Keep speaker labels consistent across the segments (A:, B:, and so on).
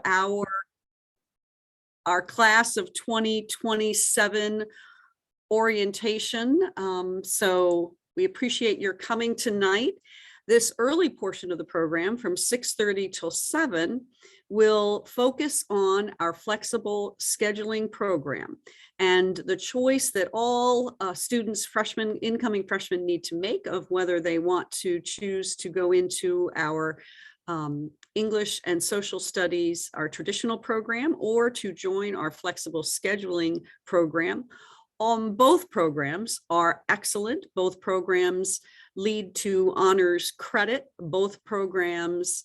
A: our class of 2027 orientation. So we appreciate your coming tonight. This early portion of the program from 6:30 till 7 will focus on our flexible scheduling program and the choice that all students, freshmen, incoming freshmen need to make of whether they want to choose to go into our English and social studies, our traditional program, or to join our flexible scheduling program. Both programs are excellent. Both programs lead to honors credit. Both programs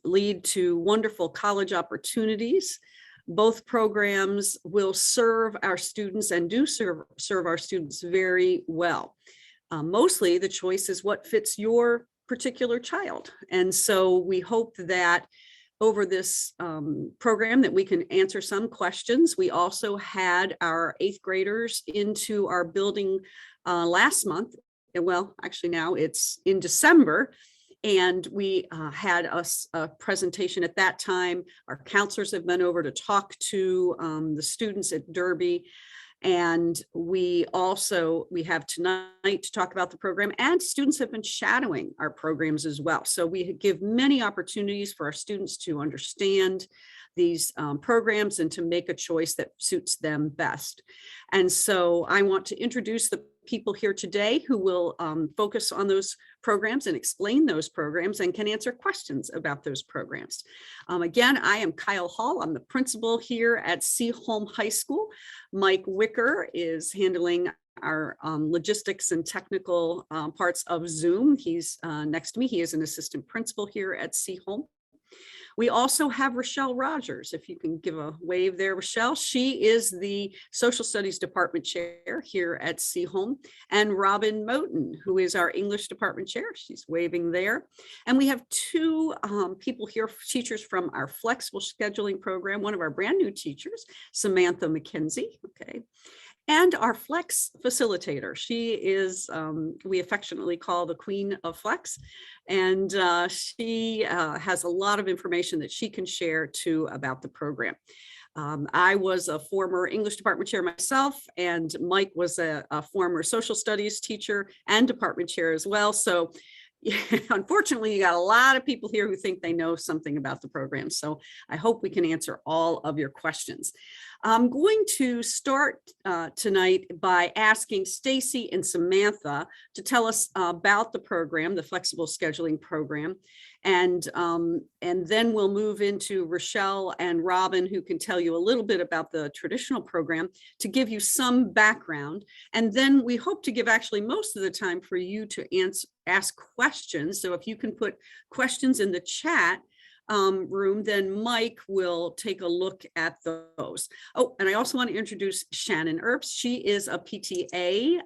A: lead to wonderful college opportunities. Both programs will serve our students and do serve our students very well. Mostly the choice is what fits your particular child. And so we hope that over this program that we can answer some questions. We also had our 8th graders into our building last month. Well, actually now it's in December. And we had a presentation at that time. Our counselors have been over to talk to the students at Derby. And we have tonight to talk about the program, and students have been shadowing our programs as well. So we give many opportunities for our students to understand these programs and to make a choice that suits them best. And so I want to introduce the people here today who will focus on those programs and explain those programs and can answer questions about those programs. Again, I am Kyle Hall. I'm the principal here at Seaholm High School. Mike Wicker is handling our logistics and technical parts of Zoom. He's next to me. He is an assistant principal here at Seaholm. We also have Rochelle Rogers. If you can give a wave there, Rochelle. She is the Social Studies Department Chair here at Seaholm, and Robin Moten, who is our English Department Chair. She's waving there. And we have two people here, teachers from our flexible scheduling program, one of our brand new teachers, Samantha McKenzie, okay, and our Flex facilitator. She is, we affectionately call the Queen of Flex, and she has a lot of information that she can share too about the program. I was a former English department chair myself, and Mike was a former social studies teacher and department chair as well. So unfortunately, you got a lot of people here who think they know something about the program. So I hope we can answer all of your questions. I'm going to start tonight by asking Stacy and Samantha to tell us about the program, the flexible scheduling program. And then we'll move into Rochelle and Robin, who can tell you a little bit about the traditional program to give you some background. And then we hope to give actually most of the time for you to ask questions. So if you can put questions in the chat room, then Mike will take a look at those. Oh, and I also want to introduce Shannon Earps. She is a PTA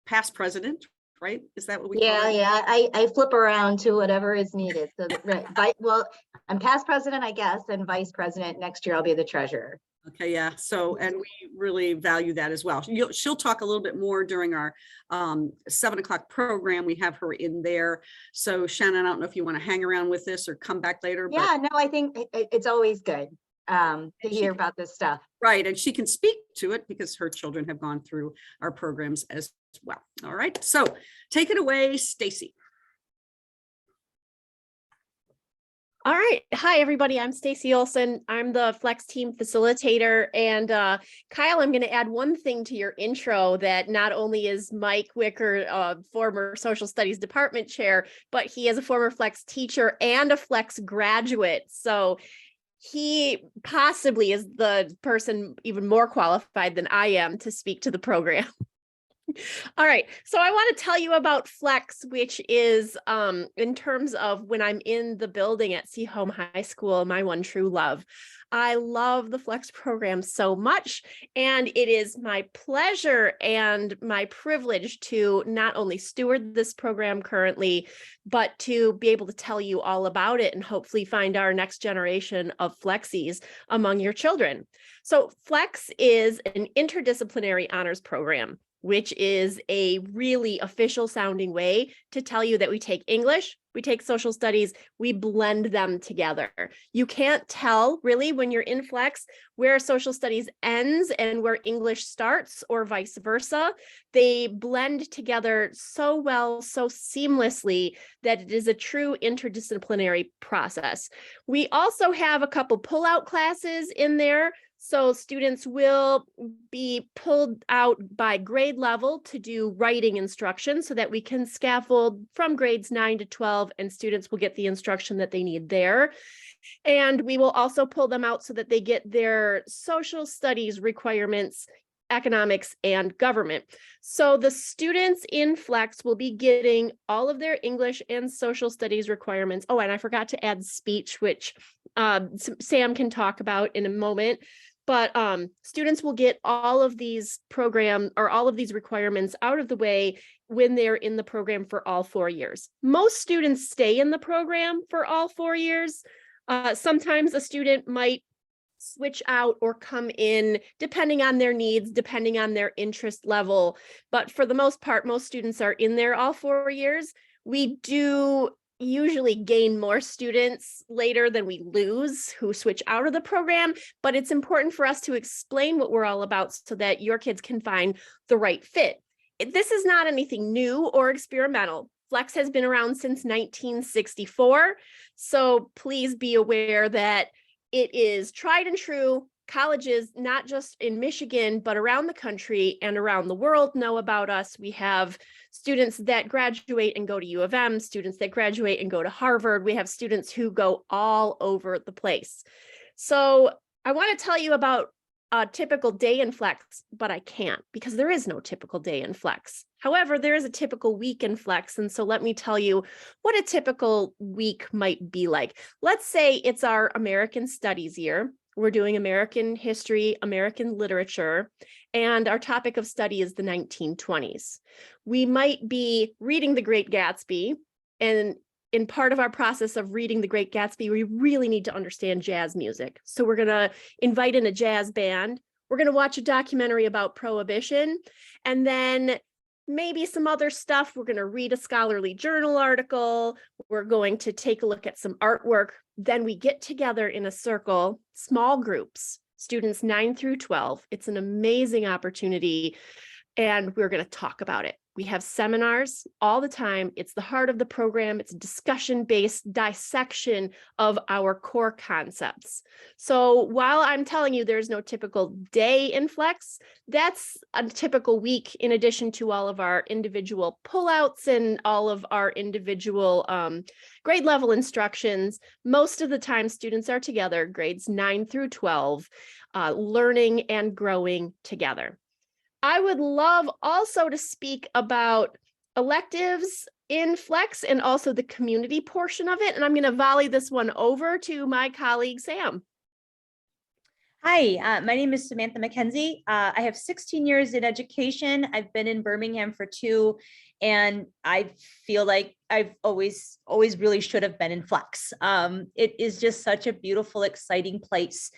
A: past president, right? Is that what we call it?
B: Yeah. I flip around to whatever is needed. So right. Well, I'm past president, I guess, and vice president. Next year, I'll be the treasurer.
A: Okay, yeah. So, and we really value that as well. She'll talk a little bit more during our 7 o'clock program. We have her in there. So Shannon, I don't know if you want to hang around with this or come back later.
B: Yeah, no, I think it's always good to hear about this stuff.
A: Right, and she can speak to it because her children have gone through our programs as well. All right, so take it away, Stacy.
C: All right. Hi, everybody. I'm Stacy Olson. I'm the Flex team facilitator. And Kyle, I'm going to add one thing to your intro that not only is Mike Wicker, former social studies department chair, but he is a former Flex teacher and a Flex graduate. So he possibly is the person even more qualified than I am to speak to the program. All right, so I want to tell you about Flex, which is in terms of when I'm in the building at Seaholm High School, my one true love. I love the Flex program so much, and it is my pleasure and my privilege to not only steward this program currently, but to be able to tell you all about it and hopefully find our next generation of Flexies among your children. So Flex is an interdisciplinary honors program, which is a really official sounding way to tell you that we take English, we take social studies, we blend them together. You can't tell really when you're in Flex where social studies ends and where English starts or vice versa. They blend together so well, so seamlessly that it is a true interdisciplinary process. We also have a couple pull-out classes in there. So students will be pulled out by grade level to do writing instruction so that we can scaffold from grades 9 to 12 and students will get the instruction that they need there. And we will also pull them out so that they get their social studies requirements, economics, and government. So the students in Flex will be getting all of their English and social studies requirements. Oh, and I forgot to add speech, which Sam can talk about in a moment. But students will get all of these all of these requirements out of the way when they're in the program for all 4 years. Most students stay in the program for all 4 years. Sometimes a student might switch out or come in depending on their needs, depending on their interest level. But for the most part, most students are in there all 4 years. We do usually gain more students later than we lose who switch out of the program, but it's important for us to explain what we're all about so that your kids can find the right fit. This is not anything new or experimental. Flex has been around since 1964, so please be aware that it is tried and true. Colleges, not just in Michigan, but around the country and around the world know about us. We have students that graduate and go to U of M, students that graduate and go to Harvard. We have students who go all over the place. So I want to tell you about a typical day in Flex, but I can't because there is no typical day in Flex. However, there is a typical week in Flex. And so let me tell you what a typical week might be like. Let's say it's our American Studies year. We're doing American history, American literature, and our topic of study is the 1920s. We might be reading The Great Gatsby, and in part of our process of reading The Great Gatsby, we really need to understand jazz music. So we're going to invite in a jazz band. We're going to watch a documentary about Prohibition, and then maybe some other stuff. We're going to read a scholarly journal article. We're going to take a look at some artwork. Then we get together in a circle, small groups, students 9 through 12. It's an amazing opportunity, and we're going to talk about it. We have seminars all the time. It's the heart of the program. It's a discussion-based dissection of our core concepts. So while I'm telling you there's no typical day in Flex, that's a typical week in addition to all of our individual pullouts and all of our individual grade level instructions. Most of the time students are together, grades 9 through 12, learning and growing together. I would love also to speak about electives in Flex and also the community portion of it. And I'm going to volley this one over to my colleague, Sam.
D: Hi, my name is Samantha McKenzie. I have 16 years in education. I've been in Birmingham for 2, and I feel like I've always really should have been in Flex. It is just such a beautiful, exciting place.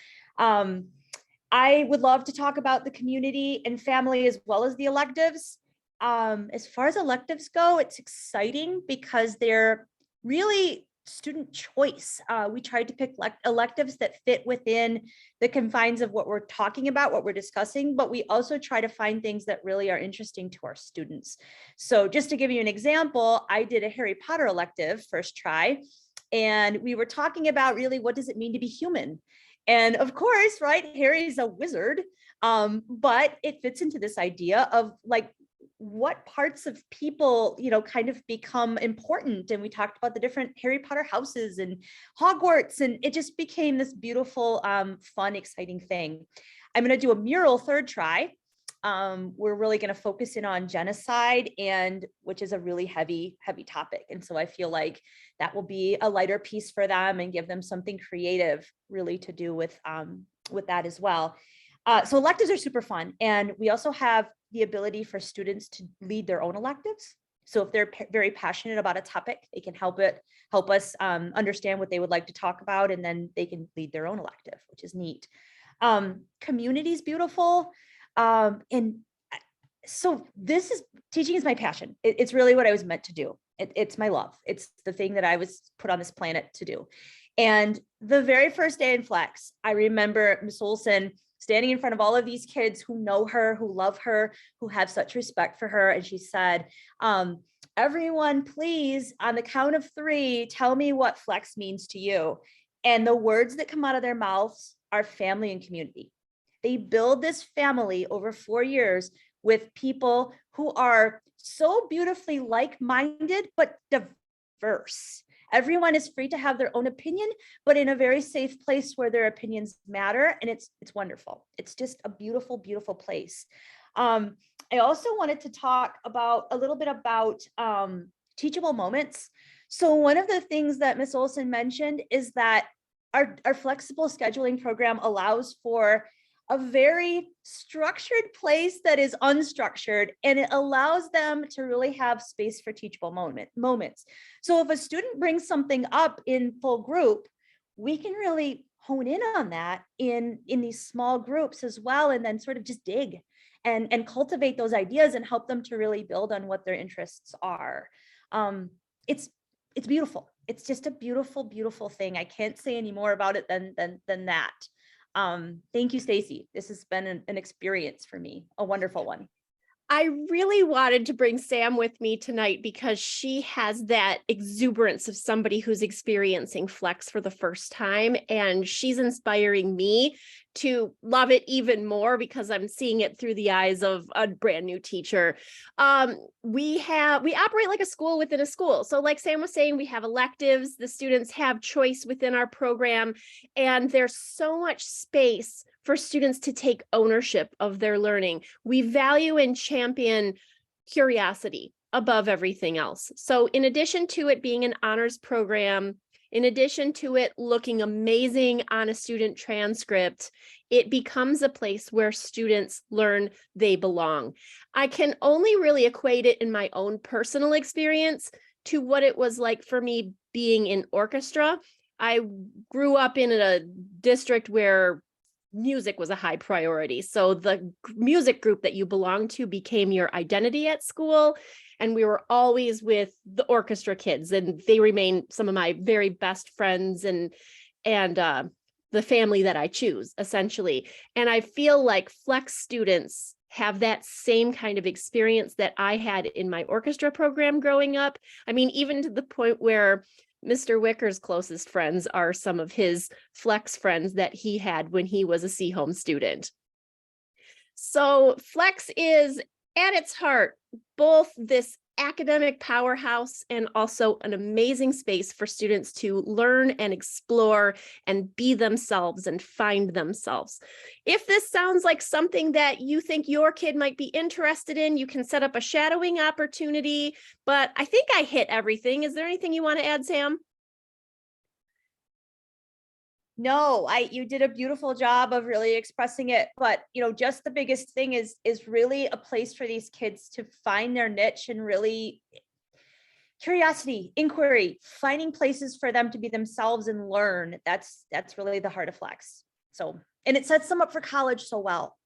D: I would love to talk about the community and family as well as the electives. As far as electives go, it's exciting because they're really student choice. We tried to pick electives that fit within the confines of what we're talking about, what we're discussing, but we also try to find things that really are interesting to our students. So just to give you an example, I did a Harry Potter elective first try, and we were talking about really what does it mean to be human? And of course, right, Harry's a wizard, but it fits into this idea of like what parts of people, kind of become important. And we talked about the different Harry Potter houses and Hogwarts, and it just became this beautiful, fun, exciting thing. I'm going to do a mural third try. We're really going to focus in on genocide, and which is a really heavy topic. And so I feel like that will be a lighter piece for them and give them something creative really to do with that as well. So electives are super fun. And we also have the ability for students to lead their own electives. So if they're very passionate about a topic, they can help us understand what they would like to talk about, and then they can lead their own elective, which is neat. Community is beautiful. And so teaching is my passion. It's really what I was meant to do. It's my love. It's the thing that I was put on this planet to do. And the very first day in Flex, I remember Miss Olson standing in front of all of these kids who know her, who love her, who have such respect for her. And she said, everyone, please, on the count of 3, tell me what Flex means to you. And the words that come out of their mouths are family and community. They build this family over 4 years with people who are so beautifully like-minded, but diverse. Everyone is free to have their own opinion, but in a very safe place where their opinions matter. And it's wonderful. It's just a beautiful, beautiful place. I also wanted to talk about a little bit about teachable moments. So one of the things that Ms. Olson mentioned is that our flexible scheduling program allows for a very structured place that is unstructured, and it allows them to really have space for teachable moments. So if a student brings something up in full group, we can really hone in on that in these small groups as well, and then sort of just dig and cultivate those ideas and help them to really build on what their interests are. It's beautiful. It's just a beautiful, beautiful thing. I can't say any more about it than that. Thank you, Stacy. This has been an experience for me, a wonderful one.
C: I really wanted to bring Sam with me tonight because she has that exuberance of somebody who's experiencing Flex for the first time, and she's inspiring me to love it even more because I'm seeing it through the eyes of a brand new teacher. We operate like a school within a school. So like Sam was saying, we have electives, the students have choice within our program, and there's so much space for students to take ownership of their learning. We value and champion curiosity above everything else. So in addition to it being an honors program, in addition to it looking amazing on a student transcript, it becomes a place where students learn they belong. I can only really equate it in my own personal experience to what it was like for me being in orchestra. I grew up in a district where music was a high priority. So the music group that you belonged to became your identity at school. And we were always with the orchestra kids, and they remain some of my very best friends and the family that I choose, essentially. And I feel like Flex students have that same kind of experience that I had in my orchestra program growing up. I mean, even to the point where Mr. Wicker's closest friends are some of his Flex friends that he had when he was a Seaholm student. So Flex is at its heart both this academic powerhouse and also an amazing space for students to learn and explore and be themselves and find themselves. If this sounds like something that you think your kid might be interested in, you can set up a shadowing opportunity, but I think I hit everything. Is there anything you want to add, Sam?
D: No, you did a beautiful job of really expressing it, but just the biggest thing is really a place for these kids to find their niche and really curiosity, inquiry, finding places for them to be themselves and learn. That's really the heart of Flex. So, and it sets them up for college so well.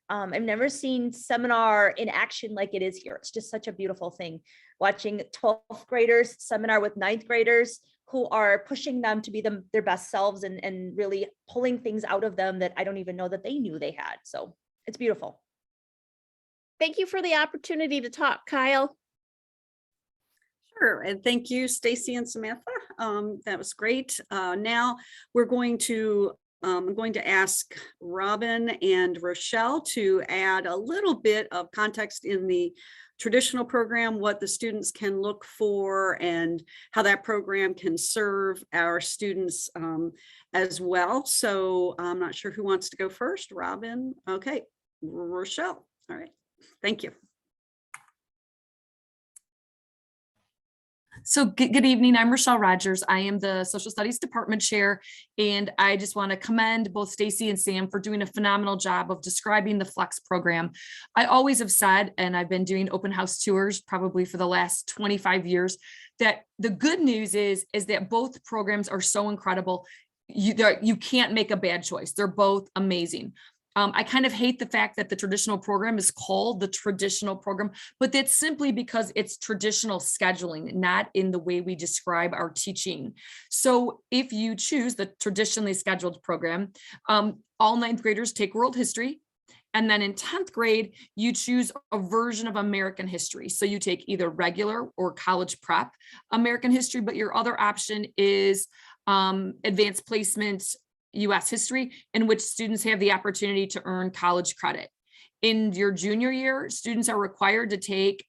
D: I've never seen seminar in action like it is here. It's just such a beautiful thing. Watching 12th graders seminar with 9th graders who are pushing them to be their best selves and really pulling things out of them that I don't even know that they knew they had. So it's beautiful.
C: Thank you for the opportunity to talk, Kyle.
A: Sure, and thank you, Stacy and Samantha. That was great. Now we're going to I'm going to ask Robin and Rochelle to add a little bit of context in the traditional program, what the students can look for and how that program can serve our students as well. So I'm not sure who wants to go first. Robin. Okay, Rochelle. All right, thank you.
E: So good evening. I'm Rochelle Rogers. I am the Social Studies Department Chair, and I just want to commend both Stacy and Sam for doing a phenomenal job of describing the Flex program. I always have said, and I've been doing open house tours probably for the last 25 years, that the good news is that both programs are so incredible. You can't make a bad choice. They're both amazing. I kind of hate the fact that the traditional program is called the traditional program, but that's simply because it's traditional scheduling, not in the way we describe our teaching. So if you choose the traditionally scheduled program, all ninth graders take world history. And then in 10th grade, you choose a version of American history. So you take either regular or college prep American history, but your other option is advanced placement US history, in which students have the opportunity to earn college credit. In your junior year, students are required to take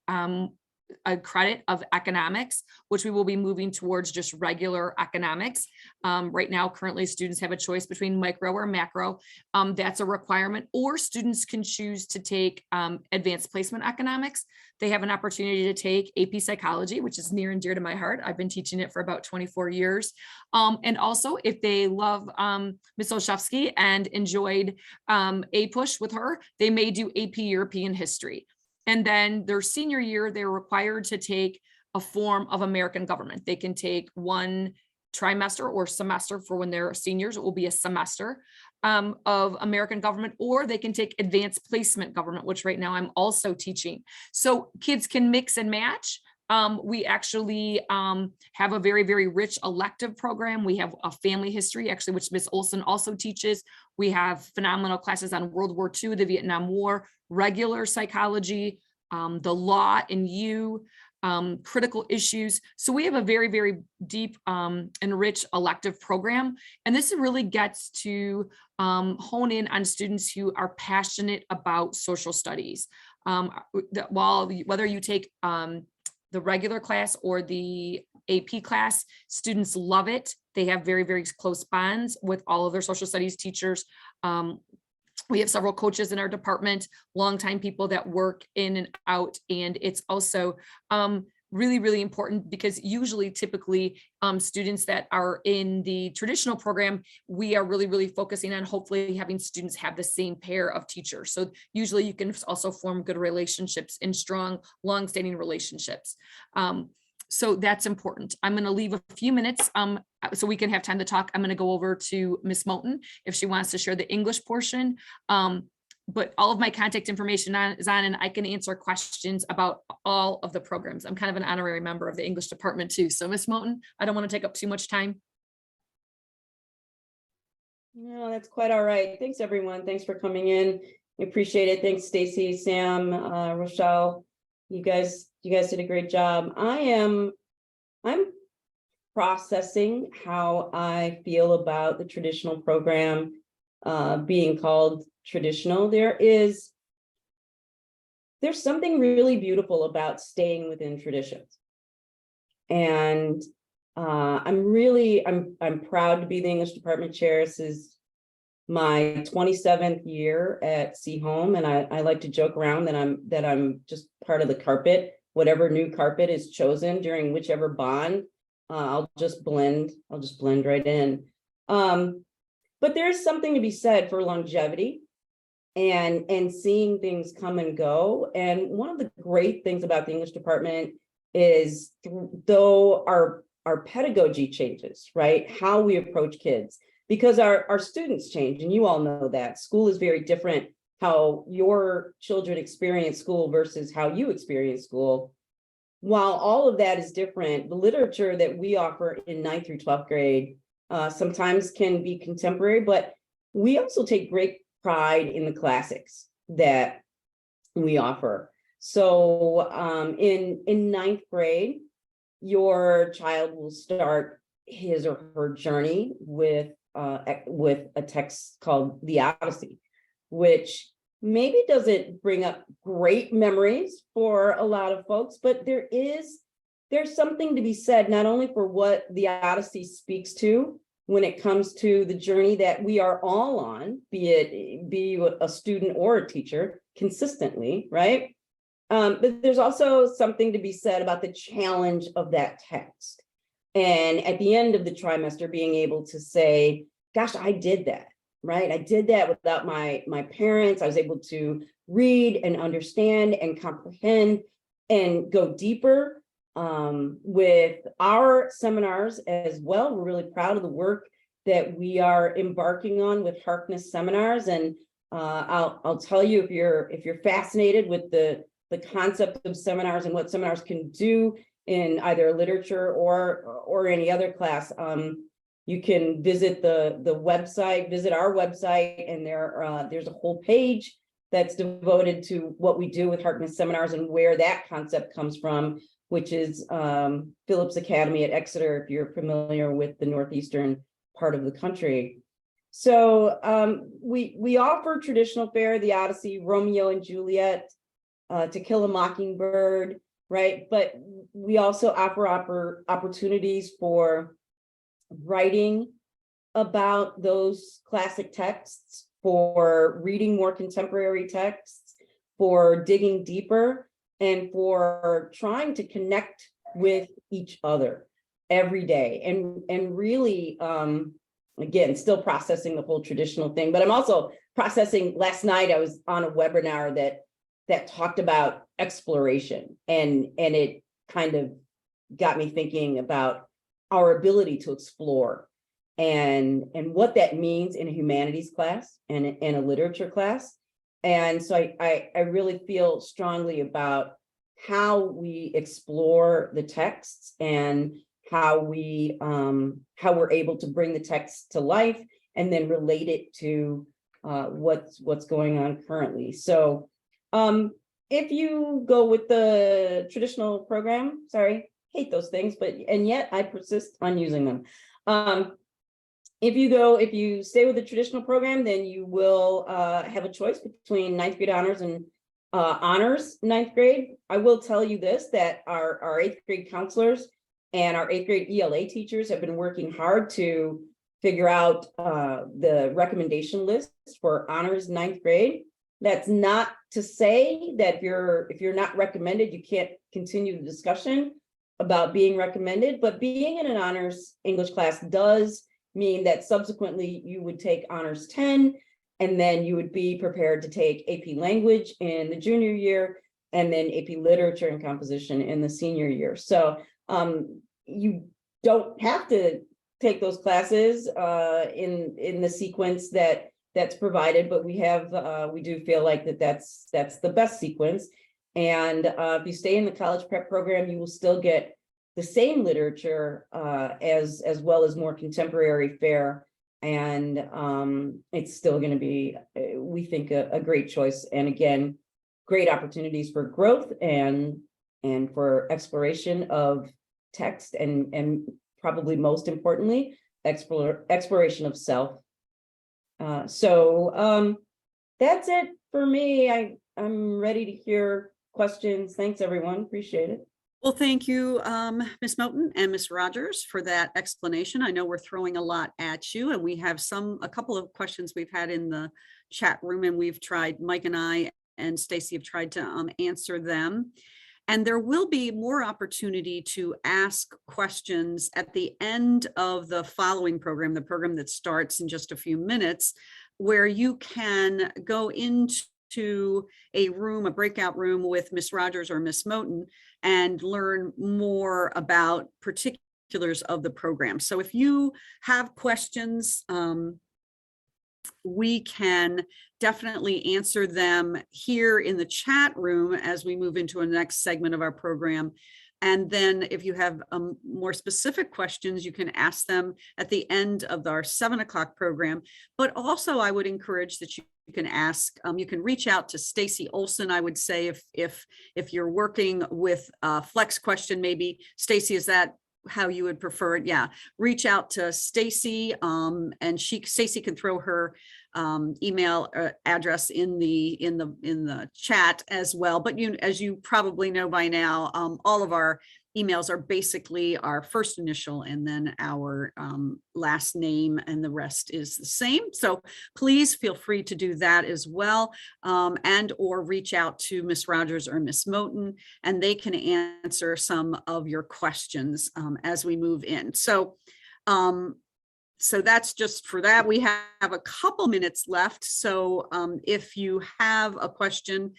E: a credit of economics, which we will be moving towards just regular economics. Right now, currently students have a choice between micro or macro. That's a requirement, or students can choose to take advanced placement economics. They have an opportunity to take AP psychology, which is near and dear to my heart. I've been teaching it for about 24 years. And also if they love Ms. Olszewski and enjoyed APUSH with her, they may do AP European history. And then their senior year, they're required to take a form of American government. They can take one trimester or semester for when they're seniors, it will be a semester of American government, or they can take advanced placement government, which right now I'm also teaching. So kids can mix and match. We actually have a very, very rich elective program. We have a family history, actually, which Ms. Olson also teaches. We have phenomenal classes on World War II, the Vietnam War, regular psychology, the law and critical issues. So we have a very, very deep and rich elective program. And this really gets to hone in on students who are passionate about social studies. Whether you take the regular class or the AP class, students love it. They have very, very close bonds with all of their social studies teachers. We have several coaches in our department, longtime people that work in and out. And it's also really, really important because typically students that are in the traditional program, we are really, really focusing on hopefully having students have the same pair of teachers. So usually you can also form good relationships and strong, longstanding relationships. So that's important. I'm going to leave a few minutes so we can have time to talk. I'm going to go over to Ms. Moulton if she wants to share the English portion. But all of my contact information is on, and I can answer questions about all of the programs. I'm kind of an honorary member of the English department too. So Ms. Moulton, I don't want to take up too much time.
F: No, that's quite all right. Thanks, everyone. Thanks for coming in. I appreciate it. Thanks, Stacy, Sam, Rochelle. You guys did a great job. I'm processing how I feel about the traditional program being called traditional. There's something really beautiful about staying within traditions. And I'm proud to be the English department chair. This is my 27th year at Seaholm, and I like to joke around that I'm just part of the carpet. Whatever new carpet is chosen during whichever bond, I'll just blend right in. But there's something to be said for longevity and seeing things come and go. And one of the great things about the English department is, though our pedagogy changes, right? How we approach kids, because our students change, and you all know that school is very different. How your children experience school versus how you experience school. While all of that is different, the literature that we offer in 9th through 12th grade sometimes can be contemporary, but we also take great pride in the classics that we offer. So in 9th grade, your child will start his or her journey with a text called The Odyssey, which maybe doesn't bring up great memories for a lot of folks, but there's something to be said, not only for what The Odyssey speaks to when it comes to the journey that we are all on, be a student or a teacher consistently, right? But there's also something to be said about the challenge of that text. And at the end of the trimester, being able to say, gosh, I did that, right? I did that without my parents. I was able to read and understand and comprehend and go deeper with our seminars as well. We're really proud of the work that we are embarking on with Harkness seminars. And I'll tell you, if you're fascinated with the concept of seminars and what seminars can do in either literature or any other class, you can visit the website, visit our website, and there's a whole page that's devoted to what we do with Harkness Seminars and where that concept comes from, which is Phillips Academy at Exeter, if you're familiar with the northeastern part of the country. So we offer traditional fare, the Odyssey, Romeo and Juliet, To Kill a Mockingbird, right? But we also offer opportunities for writing about those classic texts, for reading more contemporary texts, for digging deeper, and for trying to connect with each other every day. And really, again, still processing the whole traditional thing, but I'm also processing. Last night I was on a webinar that talked about exploration, and it kind of got me thinking about our ability to explore and what that means in a humanities class and in a literature class. And so I really feel strongly about how we explore the texts and how we're able to bring the text to life and then relate it to what's going on currently. So if you go with the traditional program, sorry, hate those things, and yet I persist on using them. If you stay with the traditional program, then you will have a choice between ninth grade honors and honors ninth grade. I will tell you this, that our eighth grade counselors and our eighth grade ELA teachers have been working hard to figure out the recommendation list for honors ninth grade. That's not to say that if you're not recommended, you can't continue the discussion about being recommended, but being in an honors English class does mean that subsequently you would take honors 10, and then you would be prepared to take AP language in the junior year, and then AP literature and composition in the senior year. So you don't have to take those classes in the sequence that's provided, but we do feel like that's the best sequence. And if you stay in the college prep program, you will still get the same literature as well as more contemporary fare. And it's still going to be, we think, a great choice. And again, great opportunities for growth and for exploration of text, and probably most importantly, exploration of self. So that's it for me. I'm ready to hear questions. Thanks, everyone. Appreciate it.
A: Well, thank you, Ms. Moten and Ms. Rogers, for that explanation. I know we're throwing a lot at you, and we have a couple of questions we've had in the chat room, and we've tried, Mike and I and Stacy have tried to answer them. And there will be more opportunity to ask questions at the end of the following program, the program that starts in just a few minutes, where you can go into a breakout room with Ms. Rogers or Ms. Moten and learn more about particulars of the program. So if you have questions, we can definitely answer them here in the chat room as we move into a next segment of our program. And then if you have more specific questions, you can ask them at the end of our 7 o'clock program. But also I would encourage that you can ask, you can reach out to Stacy Olson. I would say if you're working with a flex question, maybe Stacy, is that how you would prefer it? Yeah, reach out to Stacy, and Stacy can throw her email address in the chat as well. But as you probably know by now, all of our emails are basically our first initial and then our last name, and the rest is the same. So please feel free to do that as well, and or reach out to Ms. Rogers or Ms. Moten, and they can answer some of your questions as we move in. So that's just for that. We have a couple minutes left. So if you have a question,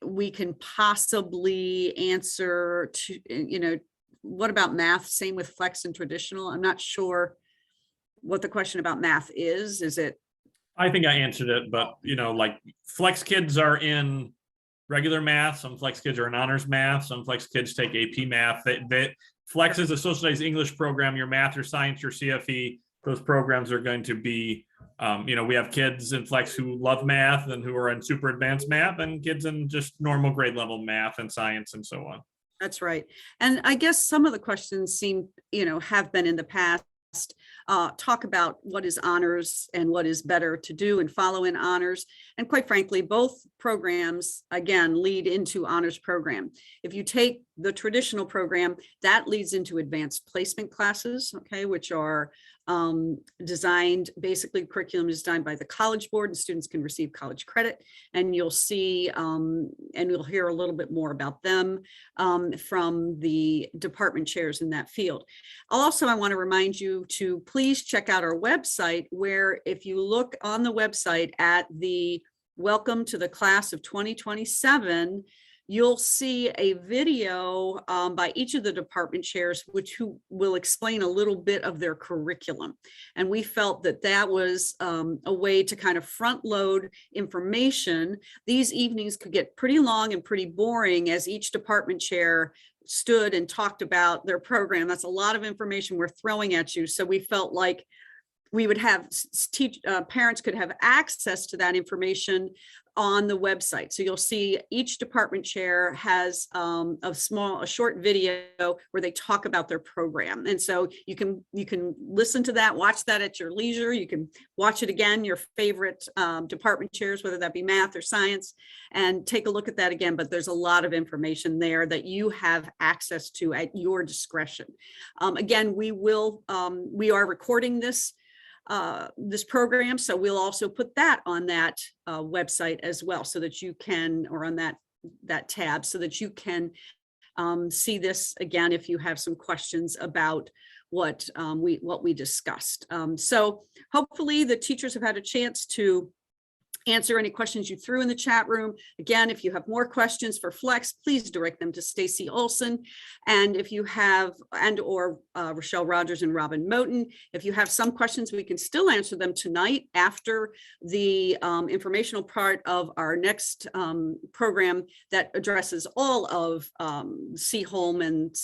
A: we can possibly answer to, what about math? Same with flex and traditional. I'm not sure what the question about math is. Is it?
G: I think I answered it, but like flex kids are in regular math. Some flex kids are in honors math. Some flex kids take AP math. Flex is a social studies English program. Your math, your science, your CFE, those programs are going to be, we have kids in flex who love math and who are in super advanced math, and kids in just normal grade level math and science and so on.
A: That's right. And I guess some of the questions seem, have been in the past. Talk about what is honors and what is better to do and follow in honors. And quite frankly, both programs, again, lead into honors program. If you take the traditional program, that leads into advanced placement classes, okay, which are designed, basically curriculum designed by the College Board, and students can receive college credit. And you'll see, and you'll hear a little bit more about them from the department chairs in that field. Also, I want to remind you to please check out our website, where if you look on the website at the Welcome to the Class of 2027, you'll see a video by each of the department chairs, who will explain a little bit of their curriculum. And we felt that that was a way to kind of front load information. These evenings could get pretty long and pretty boring as each department chair stood and talked about their program. That's a lot of information we're throwing at you. So we felt like we would have parents could have access to that information on the website. So you'll see each department chair has a short video where they talk about their program. And so you can listen to that, watch that at your leisure. You can watch it again, your favorite department chairs, whether that be math or science, and take a look at that again. But there's a lot of information there that you have access to at your discretion. Again, we are recording this program, so we'll also put that on that website as well, so that you can, or on that tab, so that you can see this again if you have some questions about what we discussed. So hopefully the teachers have had a chance to answer any questions you threw in the chat room. Again, if you have more questions for Flex, please direct them to Stacy Olson. And if you have, or Rochelle Rogers and Robin Moten, if you have some questions, we can still answer them tonight after the informational part of our next program that addresses all of Seaholm. And,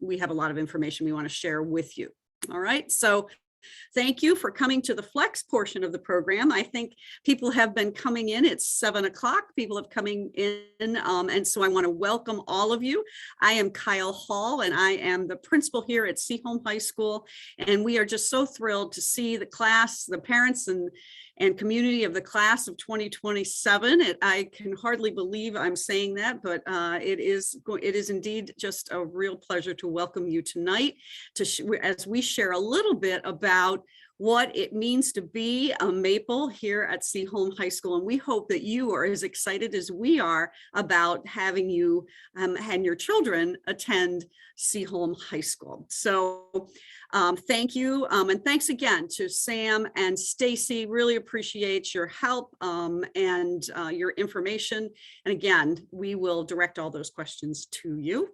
A: we have a lot of information we want to share with you. All right. So thank you for coming to the Flex portion of the program. I think people have been coming in. It's 7 o'clock. People have coming in. And so I want to welcome all of you. I am Kyle Hall, and I am the principal here at Seaholm High School. And we are just so thrilled to see the class, the parents and community of the class of 2027. I can hardly believe I'm saying that, but it is indeed just a real pleasure to welcome you tonight as we share a little bit about what it means to be a Maple here at Seaholm High School. And we hope that you are as excited as we are about having you and your children attend Seaholm High School. So thank you. And thanks again to Sam and Stacy. Really appreciate your help and your information. And again, we will direct all those questions to you.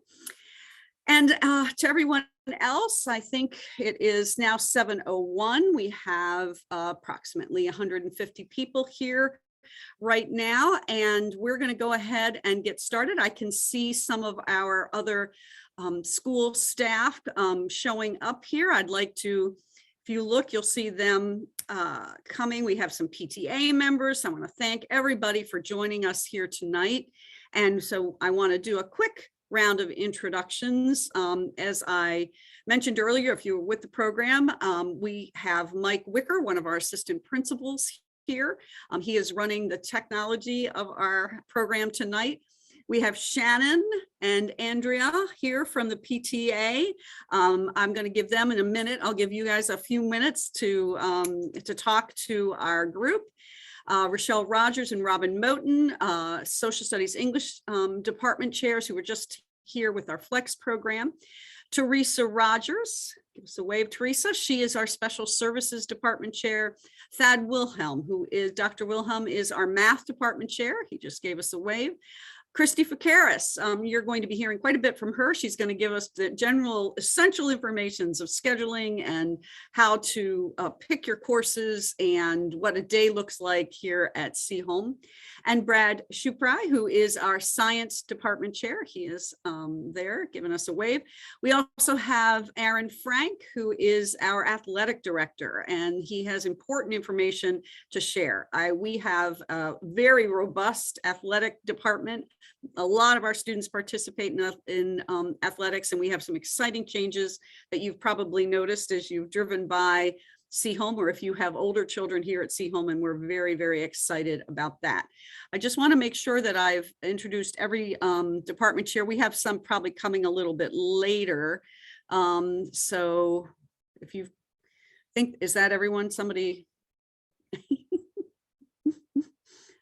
A: And to everyone else, I think it is now 7:01. We have approximately 150 people here right now, and we're going to go ahead and get started. I can see some of our other school staff showing up here. I'd like to, if you look, you'll see them coming. We have some PTA members. I want to thank everybody for joining us here tonight. And so I want to do a quick round of introductions. As I mentioned earlier, if you were with the program, we have Mike Wicker, one of our assistant principals here. He is running the technology of our program tonight. We have Shannon and Andrea here from the PTA. I'm going to give them in a minute. I'll give you guys a few minutes to talk to our group. Rochelle Rogers and Robin Moten, Social Studies English Department chairs who were just here with our Flex program. Teresa Rogers, give us a wave, Teresa. She is our Special Services Department chair. Thad Wilhelm, Dr. Wilhelm is our Math Department chair. He just gave us a wave. Christy Fakaris, you're going to be hearing quite a bit from her. She's going to give us the general essential informations of scheduling and how to pick your courses and what a day looks like here at Seaholm. And Brad Shuprai, who is our science department chair. He is there giving us a wave. We also have Aaron Frank, who is our athletic director, and he has important information to share. We have a very robust athletic department. A lot of our students participate in athletics, and we have some exciting changes that you've probably noticed as you've driven by Seaholm, or if you have older children here at Seaholm, and we're very, very excited about that. I just want to make sure that I've introduced every department chair. We have some probably coming a little bit later. So if you think, is that everyone? Somebody?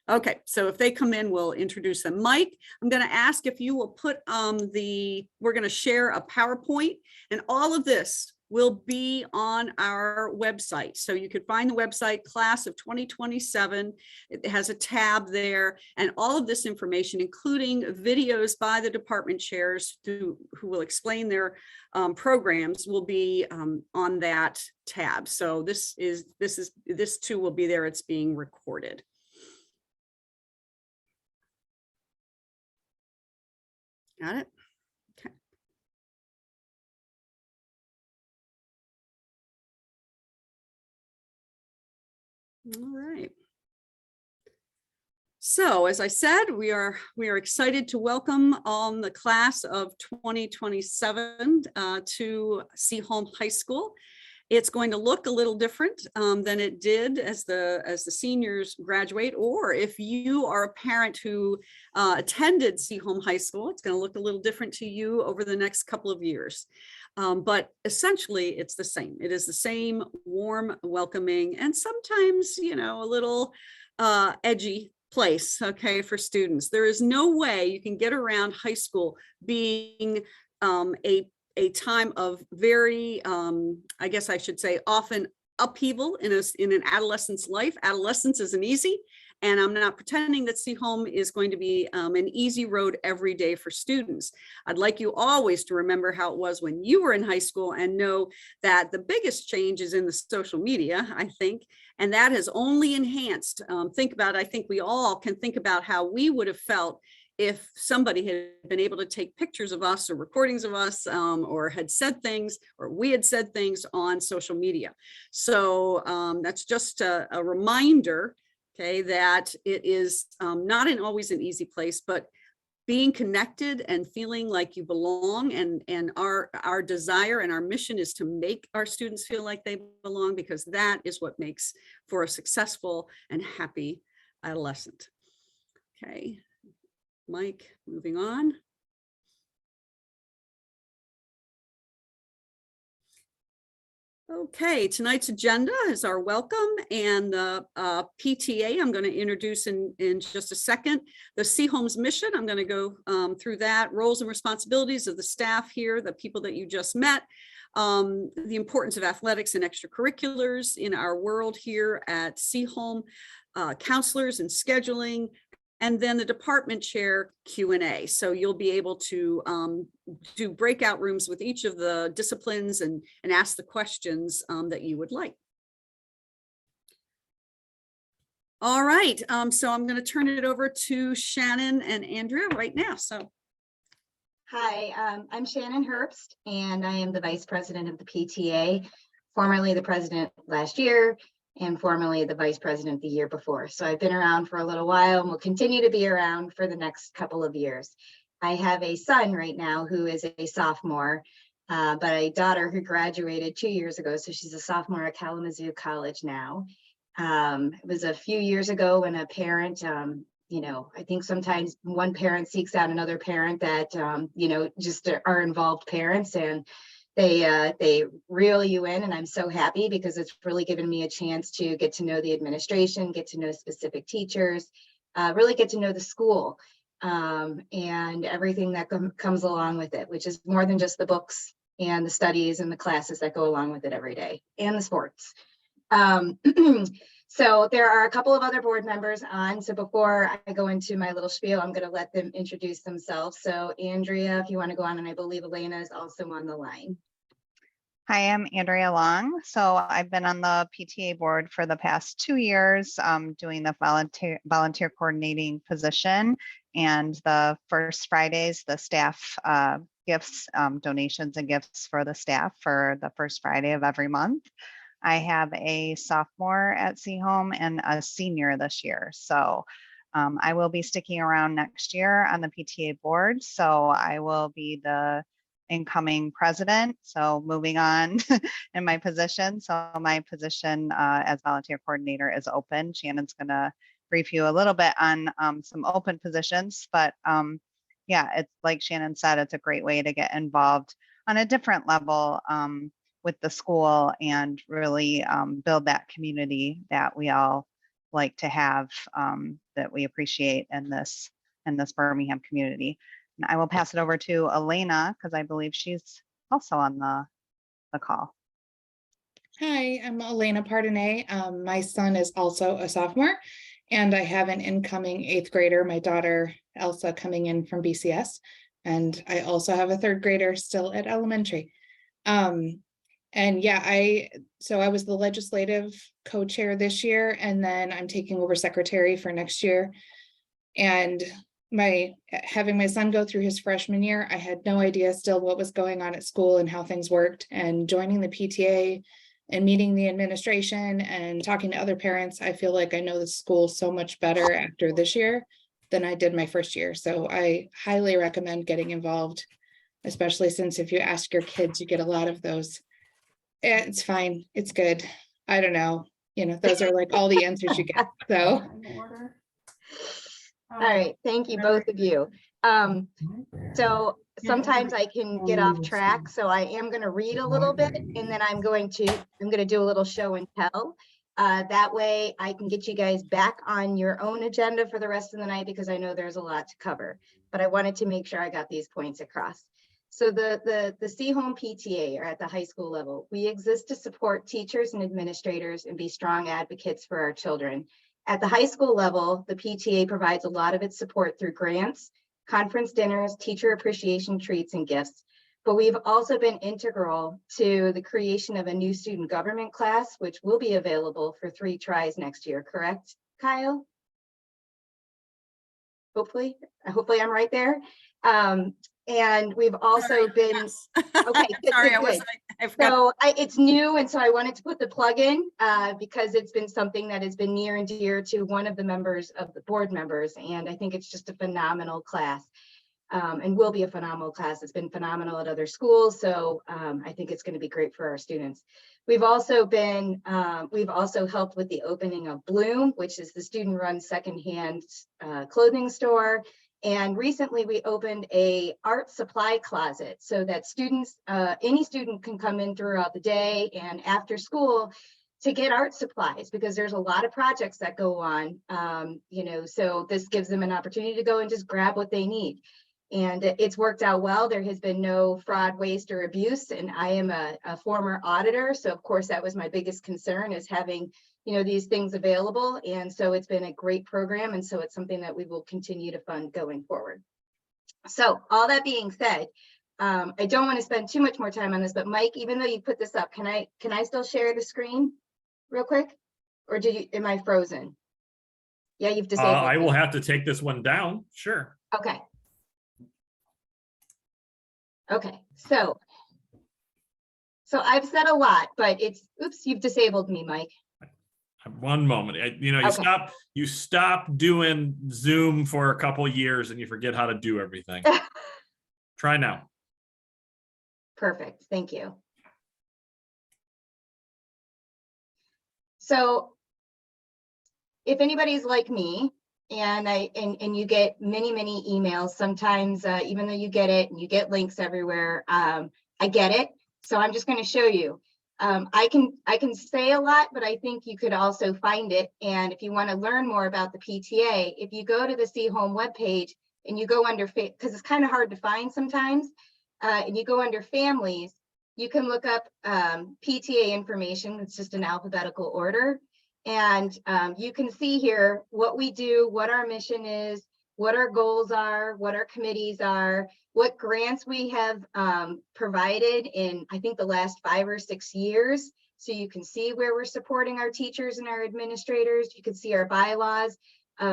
A: Okay, so if they come in, we'll introduce them. Mike, I'm going to ask if you will put we're going to share a PowerPoint, and all of this will be on our website. So you could find the website, Class of 2027. It has a tab there, and all of this information, including videos by the department chairs who will explain their programs, will be on that tab. So this too will be there. It's being recorded. Got it? Okay. All right. So as I said, we are excited to welcome the class of 2027 to Seaholm High School. It's going to look a little different than it did as the seniors graduate, or if you are a parent who attended Seaholm High School, it's going to look a little different to you over the next couple of years. But essentially, it's the same. It is the same warm, welcoming, and sometimes, a little edgy place, okay, for students. There is no way you can get around high school being a time of very, I guess I should say, often upheaval in an adolescent's life. Adolescence isn't easy, and I'm not pretending that Seaholm is going to be an easy road every day for students. I'd like you always to remember how it was when you were in high school, and know that the biggest change is in the social media, I think, and that has only enhanced. I think we all can think about how we would have felt if somebody had been able to take pictures of us or recordings of us, or had said things, or we had said things on social media. So that's just a reminder, okay, that it is not always an easy place, but being connected and feeling like you belong, and our desire and our mission is to make our students feel like they belong, because that is what makes for a successful and happy adolescent. Okay. Mike, moving on. Okay, tonight's agenda is our welcome and the PTA. I'm going to introduce in just a second the Seaholm's mission. I'm going to go through that, roles and responsibilities of the staff here, the people that you just met, the importance of athletics and extracurriculars in our world here at Seaholm, counselors and scheduling, and then the department chair Q&A. So you'll be able to do breakout rooms with each of the disciplines and ask the questions that you would like. All right, so I'm going to turn it over to Shannon and Andrea right now. So.
B: Hi, I'm Shannon Herbst, and I am the Vice President of the PTA, formerly the President last year, and formerly the Vice President the year before. So I've been around for a little while and will continue to be around for the next couple of years. I have a son right now who is a sophomore, but a daughter who graduated 2 years ago. So she's a sophomore at Kalamazoo College now. It was a few years ago when a parent, I think sometimes one parent seeks out another parent that, just are involved parents, and they reel you in, and I'm so happy because it's really given me a chance to get to know the administration, get to know specific teachers, really get to know the school, and everything that comes along with it, which is more than just the books and the studies and the classes that go along with it every day, and the sports. So there are a couple of other board members on. So before I go into my little spiel, I'm going to let them introduce themselves. So Andrea, if you want to go on, and I believe Elena is also on the line.
H: Hi, I'm Andrea Long. So I've been on the PTA board for the past 2 years, doing the volunteer coordinating position, and the first Fridays, the staff gifts, donations and gifts for the staff for the first Friday of every month. I have a sophomore at Seaholm and a senior this year. So I will be sticking around next year on the PTA board. So I will be the incoming president. So moving on in my position. So my position as volunteer coordinator is open. Shannon's going to brief you a little bit on some open positions, but yeah, it's like Shannon said, it's a great way to get involved on a different level with the school and really build that community that we all like to have, that we appreciate in this Birmingham community. And I will pass it over to Elena because I believe she's also on the call.
I: Hi, I'm Elena Pardonnet. My son is also a sophomore, and I have an incoming 8th grader, my daughter Elsa, coming in from BCS. And I also have a 3rd grader still at elementary. And yeah, I was the legislative co-chair this year, and then I'm taking over secretary for next year. And having my son go through his freshman year, I had no idea still what was going on at school and how things worked, and joining the PTA and meeting the administration and talking to other parents, I feel like I know the school so much better after this year than I did my first year. So I highly recommend getting involved, especially since if you ask your kids, you get a lot of those. It's fine, it's good. I don't know, those are like all the answers you get. So.
B: All right, thank you, both of you. So sometimes I can get off track, so I am going to read a little bit, and then I'm going to do a little show and tell. That way I can get you guys back on your own agenda for the rest of the night, because I know there's a lot to cover, but I wanted to make sure I got these points across. So the Seaholm PTA, or at the high school level, we exist to support teachers and administrators and be strong advocates for our children. At the high school level, the PTA provides a lot of its support through grants, conference dinners, teacher appreciation treats, and gifts. But we've also been integral to the creation of a new student government class, which will be available for 3 tries next year, correct, Kyle? Hopefully I'm right there. And we've also been,
A: Yes.
B: okay, good,
A: Sorry,
B: good, good.
A: I forgot.
B: So it's new, and so I wanted to put the plug in because it's been something that has been near and dear to one of the members of the board members, and I think it's just a phenomenal class, and will be a phenomenal class. It's been phenomenal at other schools, so I think it's going to be great for our students. We've also helped with the opening of Bloom, which is the student-run secondhand clothing store. And recently we opened a art supply closet so that students, any student can come in throughout the day and after school to get art supplies, because there's a lot of projects that go on, so this gives them an opportunity to go and just grab what they need. And it's worked out well. There has been no fraud, waste, or abuse. And I am a former auditor. So of course, that was my biggest concern, is having these things available. And so it's been a great program. And so it's something that we will continue to fund going forward. So all that being said, I don't want to spend too much more time on this, but Mike, even though you put this up, can I still share the screen real quick? Or am I frozen? Yeah, you've disabled
G: I
B: me.
G: will have to take this one down. Sure.
B: Okay. Okay, so I've said a lot, but oops, you've disabled me, Mike.
G: One moment.
B: Okay.
G: You stop doing Zoom for a couple years and you forget how to do everything. Try now.
B: Perfect, thank you. So if anybody's like me, and you get many emails, sometimes even though you get it and you get links everywhere, I get it. So I'm just going to show you. I can say a lot, but I think you could also find it. And if you want to learn more about the PTA, if you go to the Seaholm webpage and you go under, because it's kind of hard to find sometimes, and you go under families, you can look up PTA information. It's just in alphabetical order. And you can see here what we do, what our mission is, what our goals are, what our committees are, what grants we have provided in, I think, the last 5 or 6 years. So you can see where we're supporting our teachers and our administrators. You can see our bylaws.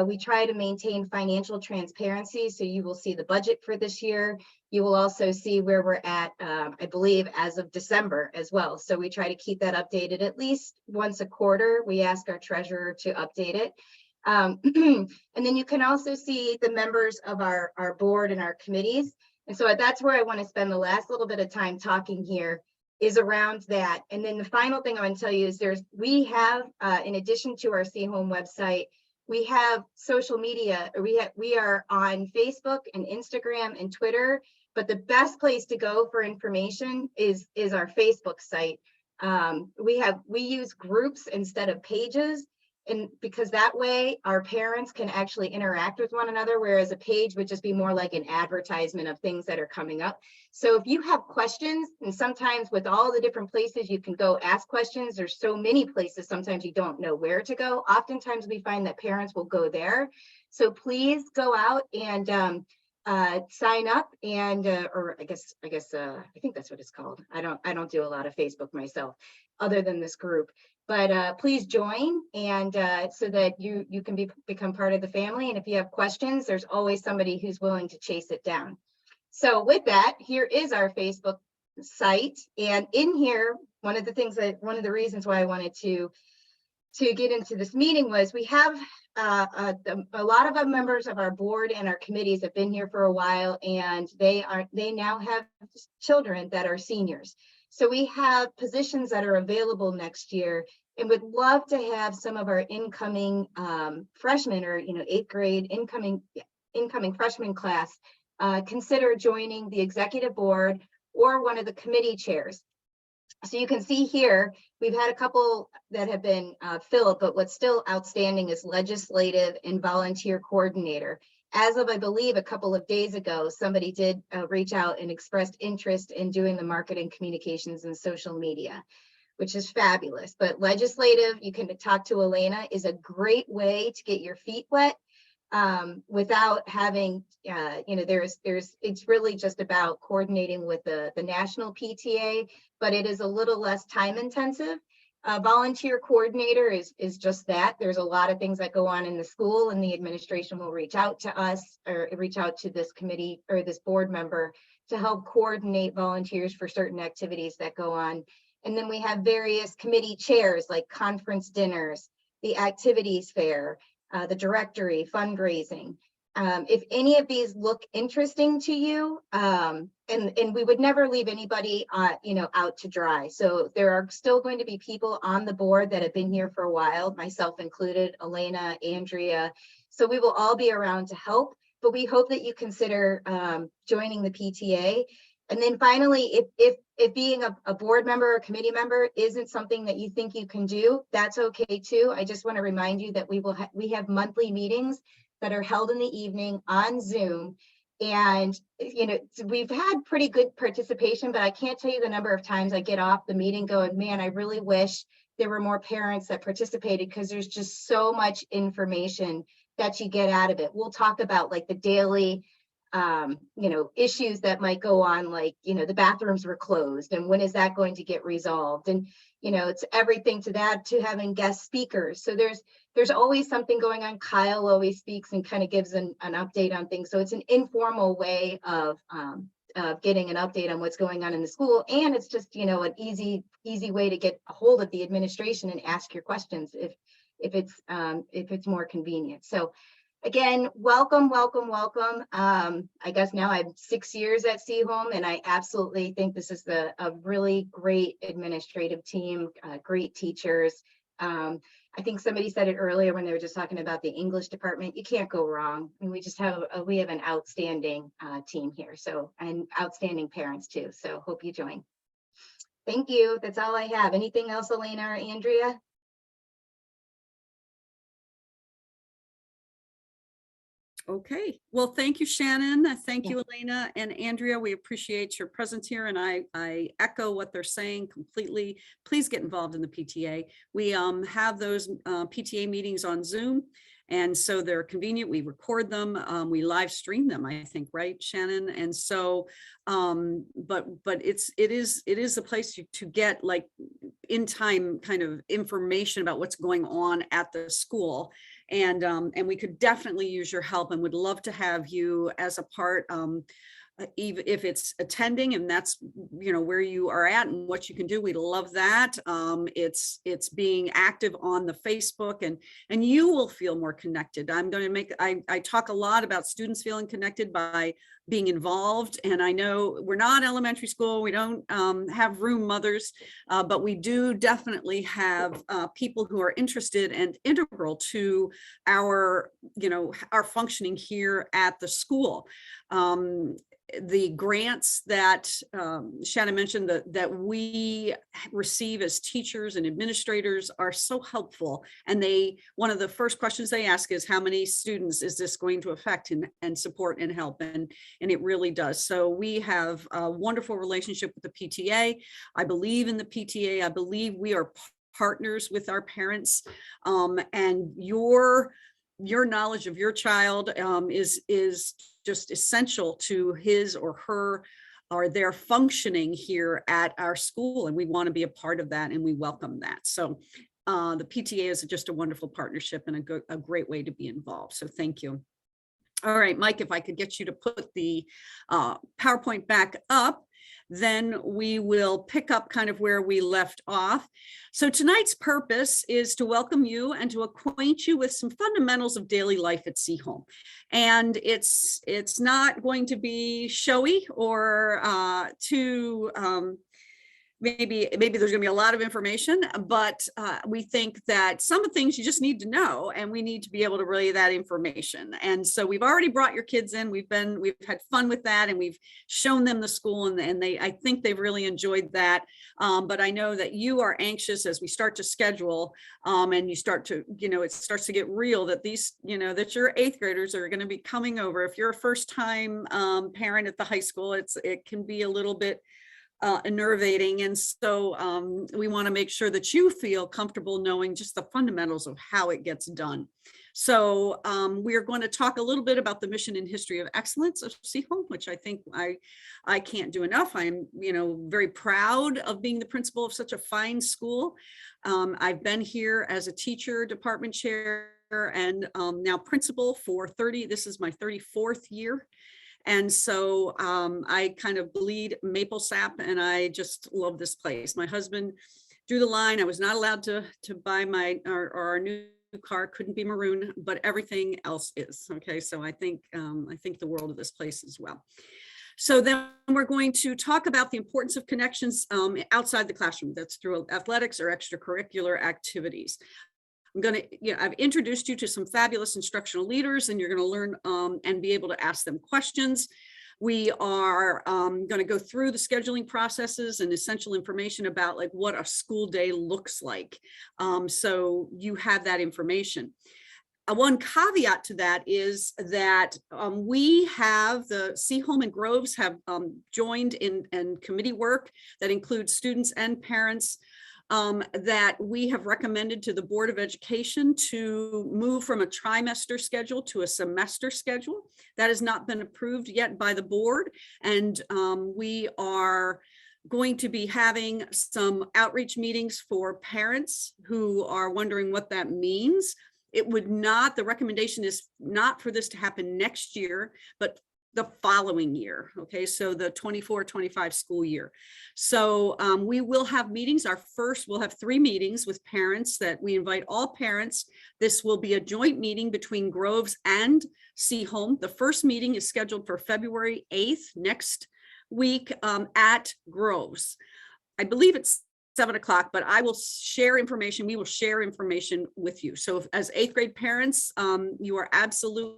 B: We try to maintain financial transparency. So you will see the budget for this year. You will also see where we're at, I believe, as of December as well. So we try to keep that updated at least once a quarter. We ask our treasurer to update it. And then you can also see the members of our board and our committees. And so that's where I want to spend the last little bit of time talking here, is around that. And then the final thing I want to tell you is we have, in addition to our See Home website, we have social media. We are on Facebook and Instagram and Twitter, but the best place to go for information is our Facebook site. We use groups instead of pages, and because that way our parents can actually interact with one another, whereas a page would just be more like an advertisement of things that are coming up. So if you have questions, and sometimes with all the different places you can go ask questions, there's so many places, sometimes you don't know where to go. Oftentimes we find that parents will go there. So please go out and sign up, and or I think that's what it's called. I don't do a lot of Facebook myself other than this group, but please join, and so that you can become part of the family. And if you have questions, there's always somebody who's willing to chase it down. So with that, here is our Facebook site, and in here, one of the reasons why I wanted to get into this meeting was we have a lot of our members of our board and our committees have been here for a while, and they now have children that are seniors. So we have positions that are available next year, and would love to have some of our incoming freshmen, or 8th grade incoming freshman class consider joining the executive board or one of the committee chairs. So you can see here, we've had a couple that have been filled, but what's still outstanding is legislative and volunteer coordinator. As of, I believe, a couple of days ago, somebody did reach out and expressed interest in doing the marketing, communications, and social media, which is fabulous. But legislative, you can talk to Elena, is a great way to get your feet wet without having, it's really just about coordinating with the national PTA, but it is a little less time intensive. Volunteer coordinator is just that. There's a lot of things that go on in the school, and the administration will reach out to us or reach out to this committee or this board member to help coordinate volunteers for certain activities that go on. And then we have various committee chairs like conference dinners, the activities fair, the directory, fundraising. If any of these look interesting to you, and we would never leave anybody out to dry. So there are still going to be people on the board that have been here for a while, myself included, Elena, Andrea. So we will all be around to help, but we hope that you consider joining the PTA. And then finally, if being a board member or committee member isn't something that you think you can do, that's okay too. I just want to remind you that we have monthly meetings that are held in the evening on Zoom. And, we've had pretty good participation, but I can't tell you the number of times I get off the meeting going, man, I really wish there were more parents that participated, because there's just so much information that you get out of it. We'll talk about like the daily issues that might go on, like, the bathrooms were closed and when is that going to get resolved? And, it's everything to that, to having guest speakers. So there's always something going on. Kyle always speaks and kind of gives an update on things. So it's an informal way of getting an update on what's going on in the school. And it's just, an easy way to get a hold of the administration and ask your questions if it's more convenient. So again, welcome. I guess now I'm 6 years at See Home, and I absolutely think this is a really great administrative team, great teachers. I think somebody said it earlier when they were just talking about the English department. You can't go wrong. I mean, we have an outstanding team here, and outstanding parents too. So hope you join. Thank you. That's all I have. Anything else, Elena or Andrea?
A: Okay, well, thank you, Shannon. Thank you, Elena and Andrea. We appreciate your presence here, and I echo what they're saying completely. Please get involved in the PTA. We have those PTA meetings on Zoom, and so they're convenient. We record them, we live stream them, I think, right, Shannon? And so, but it is a place to get like in time kind of information about what's going on at the school. And we could definitely use your help and would love to have you as a part, even if it's attending and that's, you know, where you are at and what you can do. We'd love that. It's being active on the Facebook, and you will feel more connected. I'm going to make, I talk a lot about students feeling connected by being involved. And I know we're not elementary school. We don't have room mothers, but we do definitely have people who are interested and integral to our, you know, our functioning here at the school. The grants that Shannon mentioned that we receive as teachers and administrators are so helpful. And one of the first questions they ask is, how many students is this going to affect and support and help? And it really does. So we have a wonderful relationship with the PTA. I believe in the PTA. I believe we are partners with our parents, and your knowledge of your child is just essential to his or her or their functioning here at our school. And we want to be a part of that, and we welcome that. So the PTA is just a wonderful partnership and a great way to be involved. So thank you. All right, Mike, if I could get you to put the PowerPoint back up, then we will pick up kind of where we left off. So tonight's purpose is to welcome you and to acquaint you with some fundamentals of daily life at Seaholm. And it's not going to be showy or too maybe there's going to be a lot of information, but we think that some of the things you just need to know, and we need to be able to relay that information. And so we've already brought your kids in. We've had fun with that, and we've shown them the school, and I think they've really enjoyed that. But I know that you are anxious as we start to schedule, and you start to, you know, it starts to get real that these, you know, that your 8th graders are going to be coming over. If you're a first-time parent at the high school, it can be a little bit enervating. And so we want to make sure that you feel comfortable knowing just the fundamentals of how it gets done. So we are going to talk a little bit about the mission and history of excellence of Seaholm, which I think I can't do enough. I'm, you know, very proud of being the principal of such a fine school. I've been here as a teacher, department chair, and now principal for this is my 34th year. And so I kind of bleed maple sap, and I just love this place. My husband drew the line. I was not allowed to buy our new car, couldn't be maroon, but everything else is. Okay, so I think the world of this place as well. So then we're going to talk about the importance of connections outside the classroom. That's through athletics or extracurricular activities. I've introduced you to some fabulous instructional leaders, and you're going to learn and be able to ask them questions. We are going to go through the scheduling processes and essential information about like what a school day looks like. So you have that information. One caveat to that is that we have the Seaholm and Groves have joined in committee work that includes students and parents that we have recommended to the Board of Education to move from a trimester schedule to a semester schedule. That has not been approved yet by the board. And we are going to be having some outreach meetings for parents who are wondering what that means. The recommendation is not for this to happen next year, but the following year. Okay, so the 24-25 school year. So we will have meetings. We'll have 3 meetings with parents that we invite all parents. This will be a joint meeting between Groves and Seaholm. The first meeting is scheduled for February 8th, next week at Groves. I believe it's 7 o'clock, but I will share information. We will share information with you. So as 8th grade parents, you are absolutely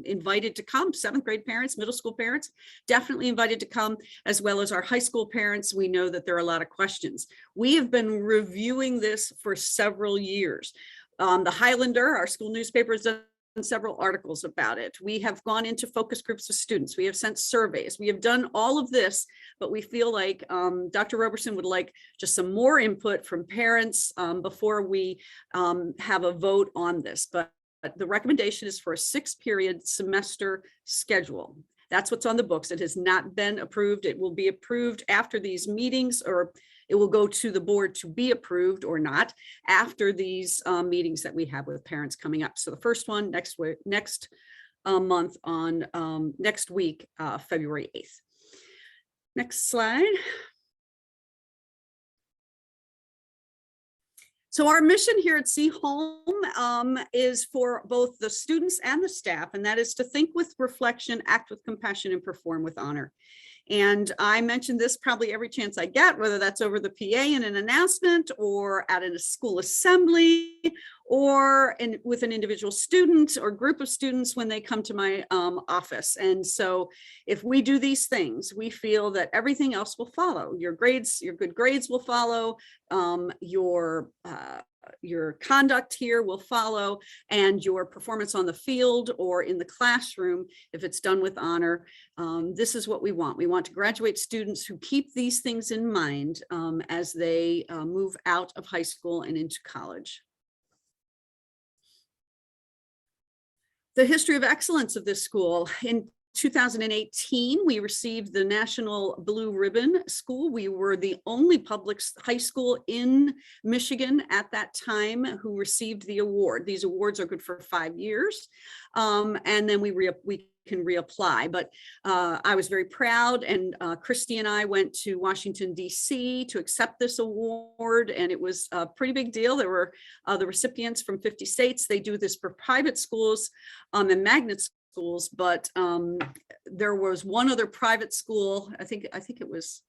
A: invited to come. 7th grade parents, middle school parents, definitely invited to come, as well as our high school parents. We know that there are a lot of questions. We have been reviewing this for several years. The Highlander, our school newspaper, has done several articles about it. We have gone into focus groups of students. We have sent surveys. We have done all of this, but we feel like Dr. Roberson would like just some more input from parents before we have a vote on this. But the recommendation is for a 6-period semester schedule. That's what's on the books. It has not been approved. It will be approved after these meetings, or it will go to the board to be approved or not after these meetings that we have with parents coming up. So the first one next month on next week, February 8th. Next slide. So our mission here at See Home is for both the students and the staff, and that is to think with reflection, act with compassion, and perform with honor. And I mention this probably every chance I get, whether that's over the PA in an announcement or at a school assembly or with an individual student or group of students when they come to my office. And so if we do these things, we feel that everything else will follow. Your grades, your good grades will follow, your conduct here will follow, and your performance on the field or in the classroom, if it's done with honor. This is what we want. We want to graduate students who keep these things in mind as they move out of high school and into college. The history of excellence of this school. In 2018, we received the National Blue Ribbon School. We were the only public high school in Michigan at that time who received the award. These awards are good for 5 years, and then we can reapply. But I was very proud, and Christy and I went to Washington, D.C. to accept this award, and it was a pretty big deal. There were the recipients from 50 states. They do this for private schools and magnet schools, but there was one other private school, I think it was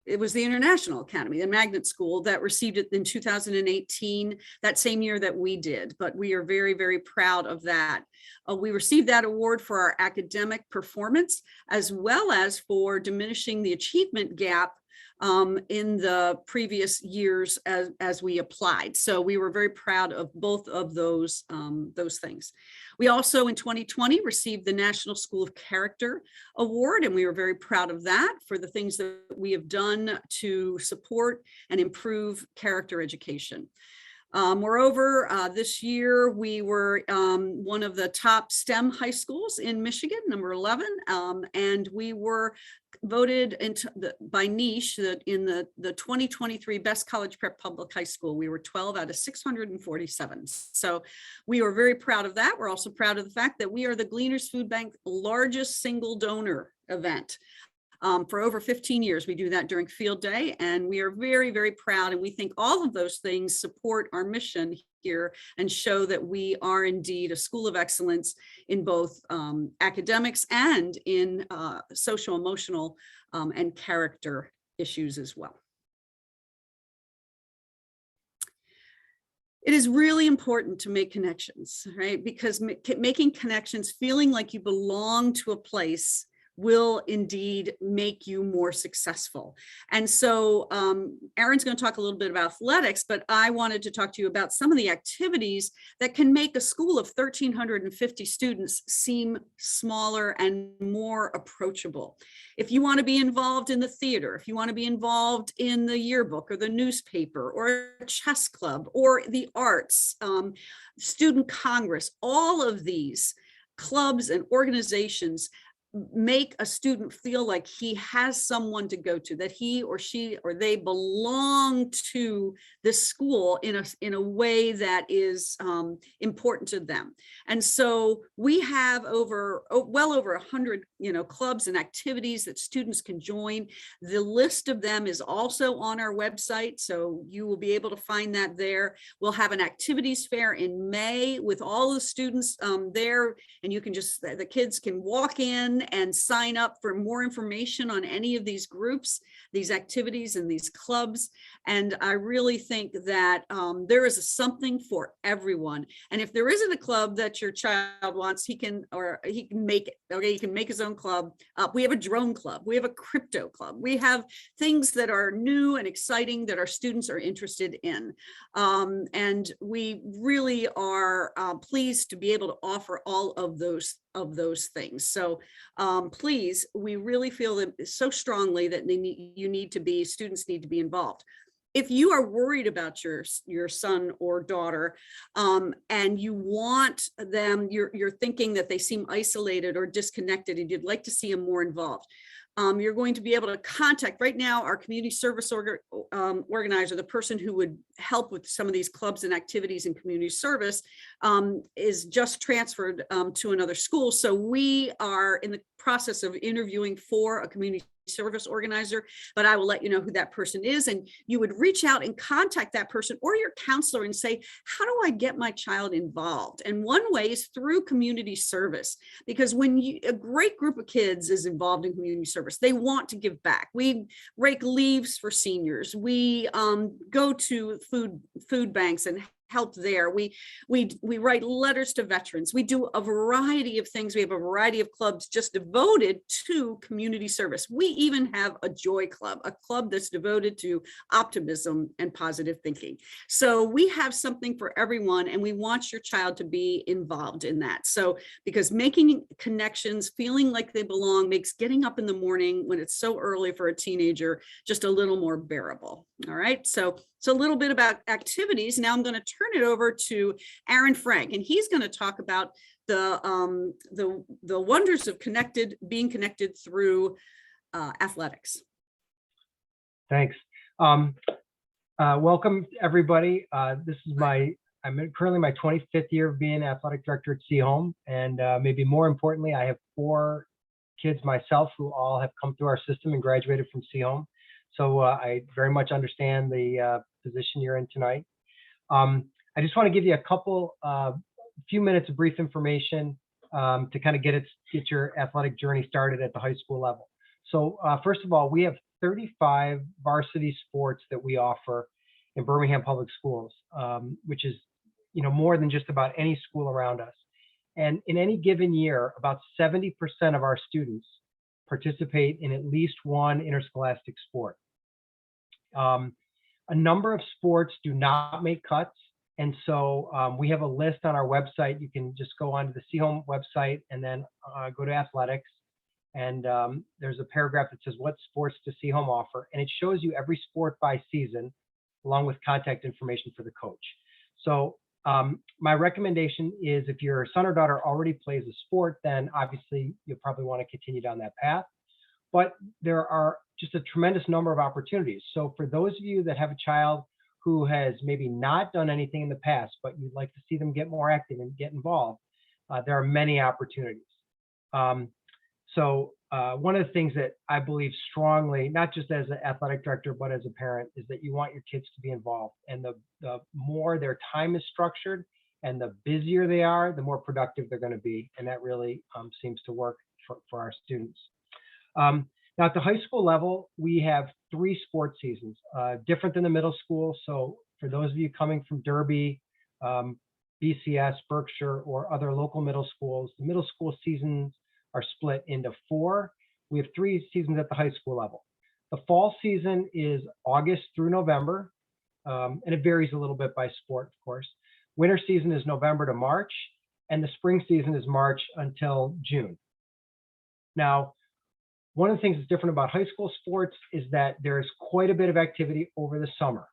A: the International Academy, the magnet school, that received it in 2018, that same year that we did. But we are very, very proud of that. We received that award for our academic performance, as well as for diminishing the achievement gap in the previous years as we applied. So we were very proud of both of those things. We also in 2020 received the National School of Character Award, and we were very proud of that for the things that we have done to support and improve character education. Moreover, this year we were one of the top STEM high schools in Michigan, number 11, and we were voted by Niche in the 2023 Best College Prep Public High School. We were 12 out of 647. So we were very proud of that. We're also proud of the fact that we are the Gleaners Food Bank largest single donor event. For over 15 years, we do that during Field Day, and we are very, very proud. And we think all of those things support our mission here and show that we are indeed a school of excellence in both academics and in social, emotional, and character issues as well. It is really important to make connections, right? Because making connections, feeling like you belong to a place, will indeed make you more successful. And so Erin's going to talk a little bit about athletics, but I wanted to talk to you about some of the activities that can make a school of 1,350 students seem smaller and more approachable. If you want to be involved in the theater, if you want to be involved in the yearbook or the newspaper or a chess club or the arts, student congress, all of these clubs and organizations make a student feel like he has someone to go to, that he or she or they belong to this school in a way that is important to them. And so we have well over 100 clubs and activities that students can join. The list of them is also on our website, so you will be able to find that there. We'll have an activities fair in May with all the students there, and you can the kids can walk in and sign up for more information on any of these groups, these activities and these clubs. And I really think that there is something for everyone. And if there isn't a club that your child wants, he can make it. Okay, he can make his own club up. We have a drone club. We have a crypto club. We have things that are new and exciting that our students are interested in. And we really are pleased to be able to offer all of those things. So please, we really feel that so strongly that students need to be involved. If you are worried about your son or daughter and you want them, you're thinking that they seem isolated or disconnected and you'd like to see them more involved, you're going to be able to contact right now our community service organizer, the person who would help with some of these clubs and activities in community service is just transferred to another school. So we are in the process of interviewing for a community service organizer, but I will let you know who that person is. And you would reach out and contact that person or your counselor and say, how do I get my child involved? And one way is through community service, because when a great group of kids is involved in community service, they want to give back. We rake leaves for seniors. We go to food banks and help there. We write letters to veterans. We do a variety of things. We have a variety of clubs just devoted to community service. We even have a joy club, a club that's devoted to optimism and positive thinking. So we have something for everyone, and we want your child to be involved in that. So because making connections, feeling like they belong, makes getting up in the morning when it's so early for a teenager just a little more bearable. All right. So a little bit about activities. Now I'm going to turn it over to Aaron Frank, and he's going to talk about the wonders of being connected through athletics.
J: Thanks. Welcome everybody. I'm currently my 25th year of being athletic director at Seaholm, and maybe more importantly, I have 4 kids myself who all have come through our system and graduated from Seaholm. So I very much understand the position you're in tonight. I just want to give you a few minutes of brief information to kind of get your athletic journey started at the high school level. So first of all, we have 35 varsity sports that we offer in Birmingham Public Schools, which is more than just about any school around us. And in any given year, about 70% of our students participate in at least one interscholastic sport. A number of sports do not make cuts. And so we have a list on our website. You can just go onto the Seaholm website and then go to athletics. And there's a paragraph that says, what sports does Seaholm offer? And it shows you every sport by season, along with contact information for the coach. So my recommendation is if your son or daughter already plays a sport, then obviously you'll probably want to continue down that path. But there are just a tremendous number of opportunities. So for those of you that have a child who has maybe not done anything in the past, but you'd like to see them get more active and get involved, there are many opportunities. So one of the things that I believe strongly, not just as an athletic director, but as a parent, is that you want your kids to be involved. And the more their time is structured and the busier they are, the more productive they're going to be. And that really seems to work for our students. Now at the high school level, we have 3 sports seasons, different than the middle school. So for those of you coming from Derby, BCS, Berkshire, or other local middle schools, the middle school seasons are split into 4. We have 3 seasons at the high school level. The fall season is August through November, and it varies a little bit by sport, of course. Winter season is November to March, and the spring season is March until June. Now, one of the things that's different about high school sports is that there's quite a bit of activity over the summer.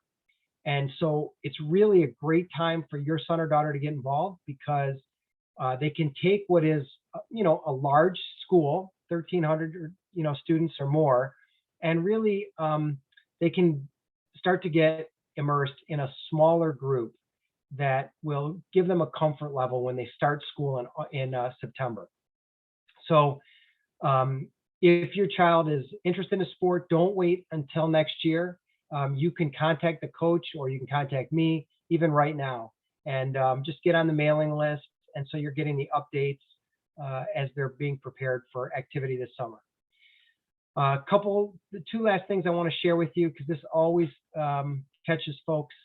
J: And so it's really a great time for your son or daughter to get involved, because they can take what is, a large school, 1,300, students or more, and really they can start to get immersed in a smaller group that will give them a comfort level when they start school in September. So if your child is interested in a sport, don't wait until next year. You can contact the coach, or you can contact me even right now, and just get on the mailing list. And so you're getting the updates as they're being prepared for activity this summer. The two last things I want to share with you, because this always catches folks.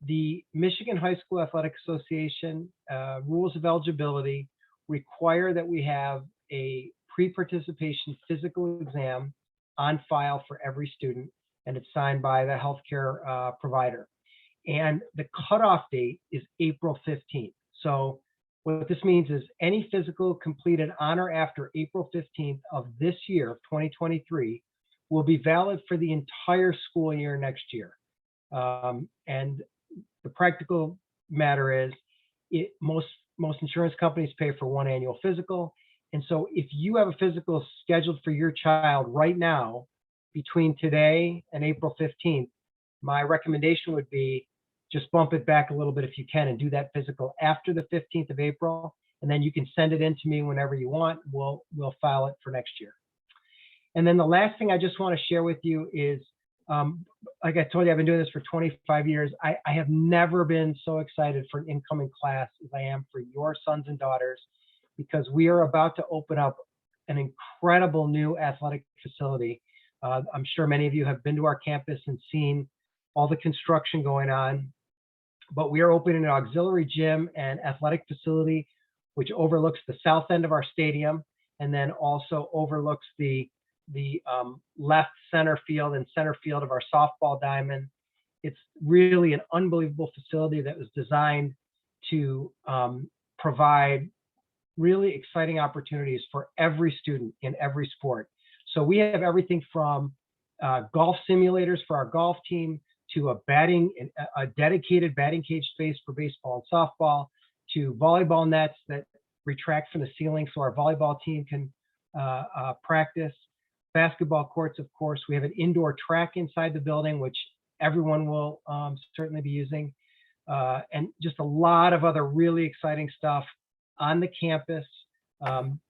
J: The Michigan High School Athletic Association rules of eligibility require that we have a pre-participation physical exam on file for every student, and it's signed by the healthcare provider. And the cutoff date is April 15th. So what this means is any physical completed on or after April 15th of this year, of 2023, will be valid for the entire school year next year. And the practical matter is, most insurance companies pay for one annual physical. And so if you have a physical scheduled for your child right now, between today and April 15th, my recommendation would be just bump it back a little bit if you can and do that physical after the 15th of April. And then you can send it in to me whenever you want. We'll file it for next year. And then the last thing I just want to share with you is, like I told you, I've been doing this for 25 years. I have never been so excited for an incoming class as I am for your sons and daughters, because we are about to open up an incredible new athletic facility. I'm sure many of you have been to our campus and seen all the construction going on, but we are opening an auxiliary gym and athletic facility, which overlooks the south end of our stadium, and then also overlooks the left center field and center field of our softball diamond. It's really an unbelievable facility that was designed to provide really exciting opportunities for every student in every sport. So we have everything from golf simulators for our golf team, to a dedicated batting cage space for baseball and softball, to volleyball nets that retract from the ceiling so our volleyball team can practice. Basketball courts, of course. We have an indoor track inside the building, which everyone will certainly be using. And just a lot of other really exciting stuff on the campus.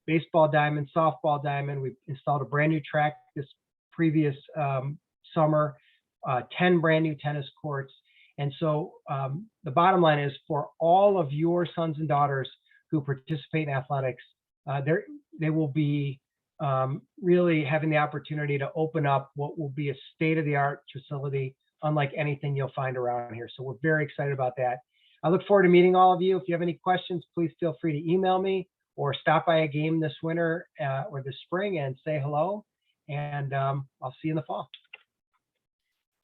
J: Baseball diamond, softball diamond. We've installed a brand new track this previous summer, 10 brand new tennis courts. And so the bottom line is, for all of your sons and daughters who participate in athletics, they will be really having the opportunity to open up what will be a state-of-the-art facility unlike anything you'll find around here. So we're very excited about that. I look forward to meeting all of you. If you have any questions, please feel free to email me or stop by a game this winter or this spring and say hello. And I'll see you in the fall.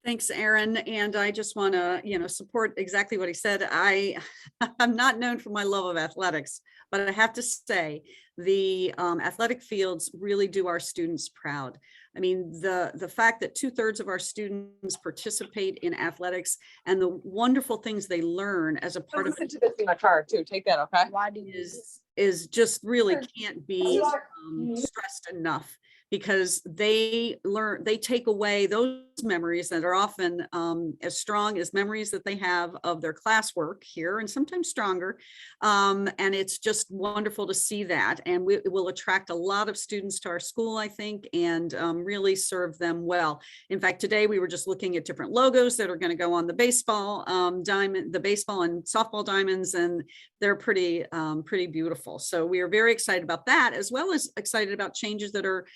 A: Thanks, Aaron. And I just want to, support exactly what he said. I'm not known for my love of athletics, but I have to say the athletic fields really do our students proud. I mean, the fact that 2/3 of our students participate in athletics and the wonderful things they learn as a part of it
K: to this in my car too. Take that, okay?
A: is just really can't be stressed enough, because they take away those memories that are often as strong as memories that they have of their classwork here, and sometimes stronger. And it's just wonderful to see that. And it will attract a lot of students to our school, I think, and really serve them well. In fact, today we were just looking at different logos that are going to go on the baseball diamond, the baseball and softball diamonds, and they're pretty beautiful. So we are very excited about that, as well as excited about changes that are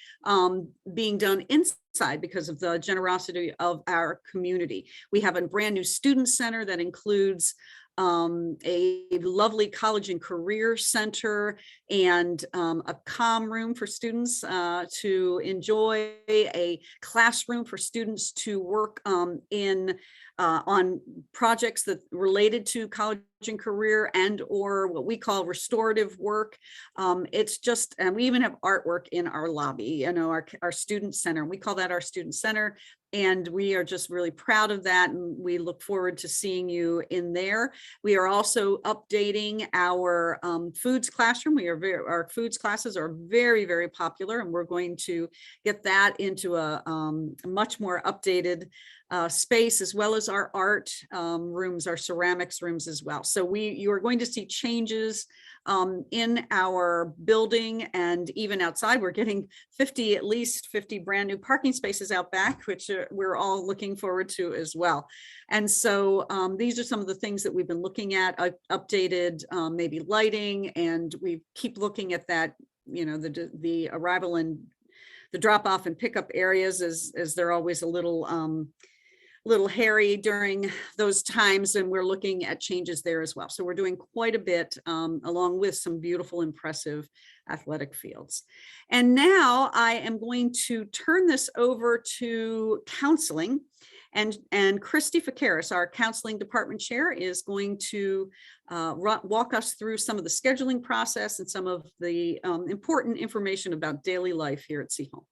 A: being done inside because of the generosity of our community. We have a brand new student center that includes a lovely college and career center and a comm room for students to enjoy, a classroom for students to work on projects that related to college and career and or what we call restorative work. It's just, and we even have artwork in our lobby, our student center. We call that our student center. And we are just really proud of that. And we look forward to seeing you in there. We are also updating our foods classroom. Our foods classes are very, very popular, and we're going to get that into a much more updated space, as well as our art rooms, our ceramics rooms as well. So you are going to see changes in our building, and even outside. We're getting at least 50 brand new parking spaces out back, which we're all looking forward to as well. And so these are some of the things that we've been looking at, updated maybe lighting, and we keep looking at that the arrival and the drop off and pickup areas as they're always a little hairy during those times, and we're looking at changes there as well. So we're doing quite a bit along with some beautiful, impressive athletic fields. And now I am going to turn this over to counseling, and Christy Fakaris, our counseling department chair, is going to walk us through some of the scheduling process and some of the important information about daily life here at Seahome.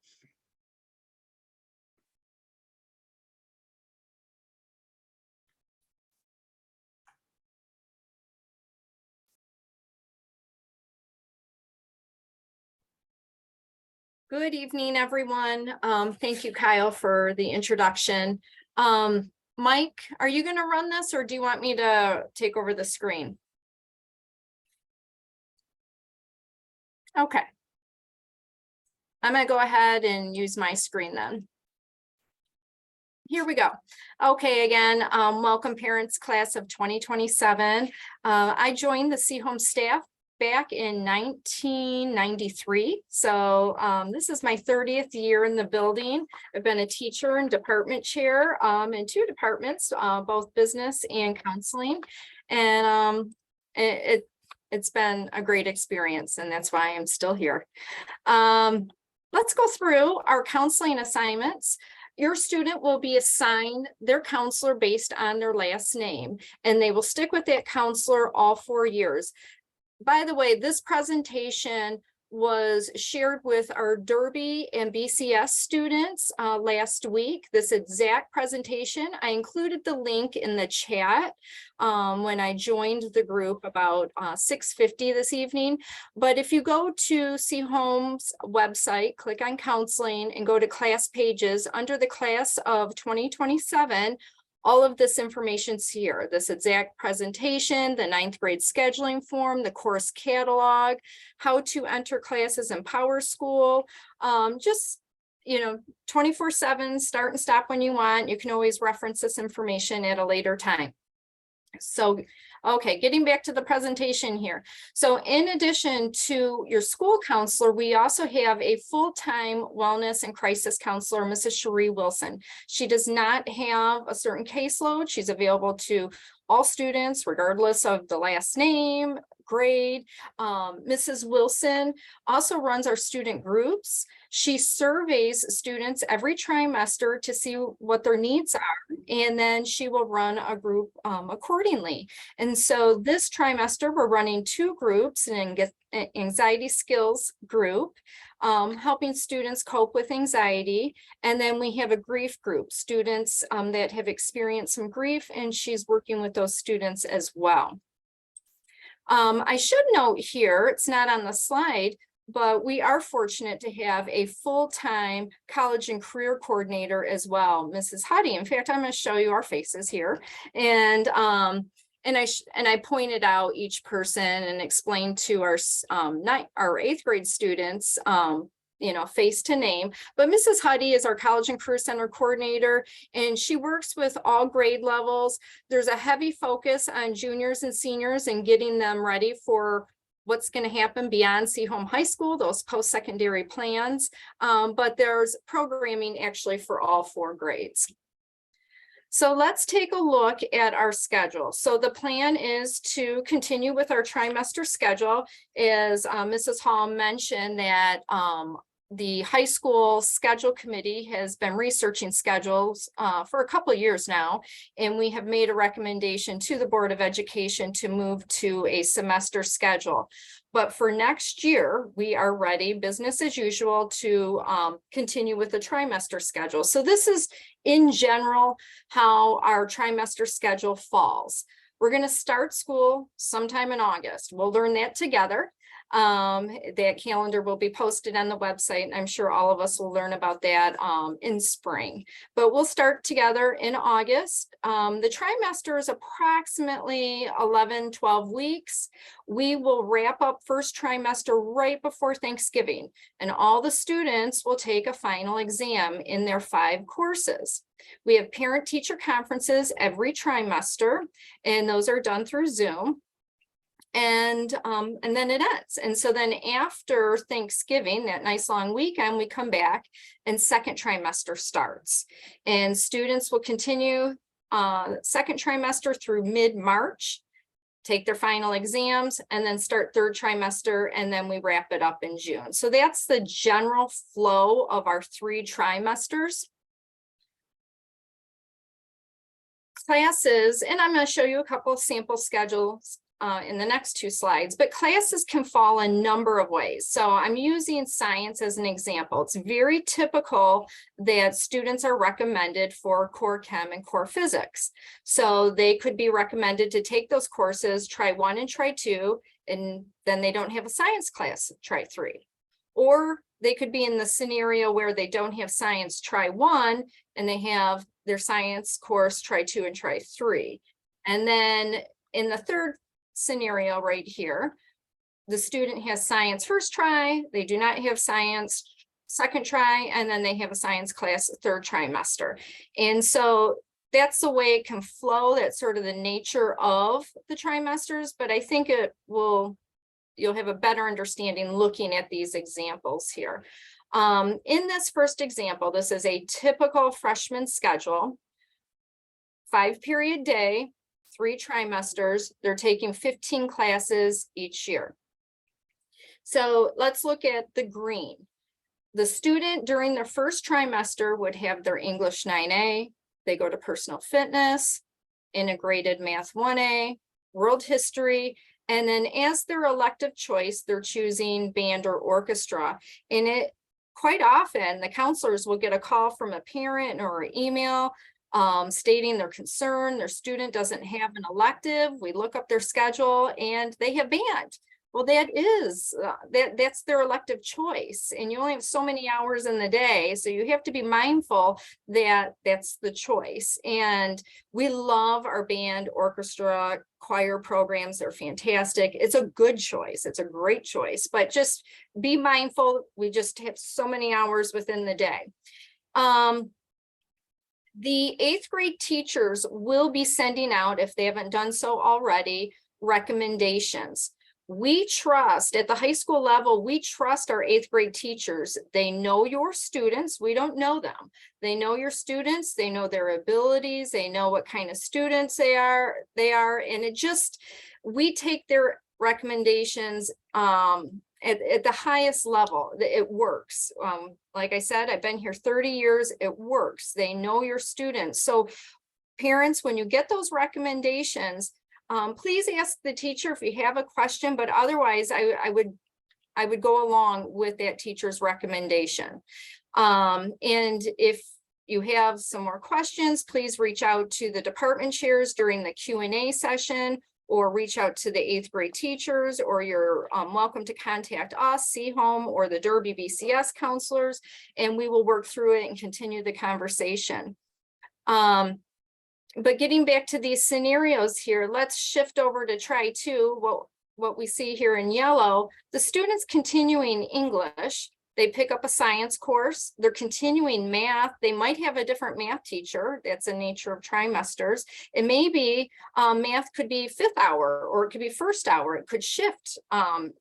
L: Good evening, everyone. Thank you, Kyle, for the introduction. Mike, are you going to run this, or do you want me to take over the screen? Okay. I'm going to go ahead and use my screen then. Here we go. Okay, again, welcome parents, class of 2027. I joined the Seahome staff back in 1993. So this is my 30th year in the building. I've been a teacher and department chair in 2 departments, both business and counseling. And it's been a great experience, and that's why I'm still here. Let's go through our counseling assignments. Your student will be assigned their counselor based on their last name, and they will stick with that counselor all 4 years. By the way, this presentation was shared with our Derby and BCS students last week. This exact presentation, I included the link in the chat when I joined the group about 6:50 this evening. But if you go to Seahome's website, click on counseling and go to class pages, under the class of 2027, all of this information's here, this exact presentation, the 9th grade scheduling form, the course catalog, how to enter classes in PowerSchool, just, 24/7, start and stop when you want. You can always reference this information at a later time. So, okay, getting back to the presentation here. So in addition to your school counselor, we also have a full-time wellness and crisis counselor, Mrs. Cherie Wilson. She does not have a certain caseload. She's available to all students, regardless of the last name, grade. Mrs. Wilson also runs our student groups. She surveys students every trimester to see what their needs are, and then she will run a group accordingly. And so this trimester, we're running 2 groups, an anxiety skills group, helping students cope with anxiety. And then we have a grief group, students that have experienced some grief, and she's working with those students as well. I should note here, it's not on the slide, but we are fortunate to have a full-time college and career coordinator as well, Mrs. Huddy. In fact, I'm going to show you our faces here. And I pointed out each person and explained to our 8th grade students, face to name. But Mrs. Huddy is our College and Career Center coordinator, and she works with all grade levels. There's a heavy focus on juniors and seniors and getting them ready for what's going to happen beyond Seahome High School, those post-secondary plans. But there's programming actually for all 4 grades. So let's take a look at our schedule. So the plan is to continue with our trimester schedule. As Mrs. Hall mentioned, that the high school schedule committee has been researching schedules for a couple of years now, and we have made a recommendation to the Board of Education to move to a semester schedule. But for next year, we are ready, business as usual, to continue with the trimester schedule. So this is, in general, how our trimester schedule falls. We're going to start school sometime in August. We'll learn that together. That calendar will be posted on the website, and I'm sure all of us will learn about that in spring. But we'll start together in August. The trimester is approximately 11-12 weeks. We will wrap up first trimester right before Thanksgiving, and all the students will take a final exam in their 5 courses. We have parent-teacher conferences every trimester, and those are done through Zoom. and then it ends. And so then after Thanksgiving, that nice long weekend, we come back and second trimester starts. And students will continue second trimester through mid-March, take their final exams, and then start third trimester, and then we wrap it up in June. So that's the general flow of our 3 trimesters. Classes, and I'm going to show you a couple of sample schedules in the next 2 slides, but classes can fall a number of ways. So I'm using science as an example. It's very typical that students are recommended for core chem and core physics. So they could be recommended to take those courses, try 1 and try 2, and then they don't have a science class, try 3. Or they could be in the scenario where they don't have science, try 1, and they have their science course, try 2 and try 3. And then in the third scenario right here, the student has science first try, they do not have science second try, and then they have a science class third trimester. And so that's the way it can flow. That's sort of the nature of the trimesters, but I think you'll have a better understanding looking at these examples here. In this first example, this is a typical freshman schedule, 5-period day, 3 trimesters. They're taking 15 classes each year. So let's look at the green. The student during their first trimester would have their English 9A. They go to personal fitness, integrated math 1A, world history, and then as their elective choice, they're choosing band or orchestra. And quite often the counselors will get a call from a parent or an email stating their concern, their student doesn't have an elective. We look up their schedule and they have band. Well, that's their elective choice, and you only have so many hours in the day, so you have to be mindful that that's the choice. And we love our band, orchestra, choir programs. They're fantastic. It's a good choice. It's a great choice, but just be mindful. We just have so many hours within the day. The 8th grade teachers will be sending out, if they haven't done so already, recommendations. We trust at the high school level, we trust our 8th grade teachers. They know your students. We don't know them. They know your students. They know their abilities. They know what kind of students they are. And we take their recommendations at the highest level. It works. Like I said, I've been here 30 years. It works. They know your students. So parents, when you get those recommendations, please ask the teacher if you have a question, but otherwise I would go along with that teacher's recommendation. And if you have some more questions, please reach out to the department chairs during the Q&A session, or reach out to the 8th grade teachers, or you're welcome to contact us, C-Home, or the Derby BCS counselors, and we will work through it and continue the conversation. But getting back to these scenarios here, let's shift over to try 2. What we see here in yellow, the students continuing English, they pick up a science course, they're continuing math, they might have a different math teacher. That's the nature of trimesters. It may be math could be 5th hour, or it could be 1st hour. It could shift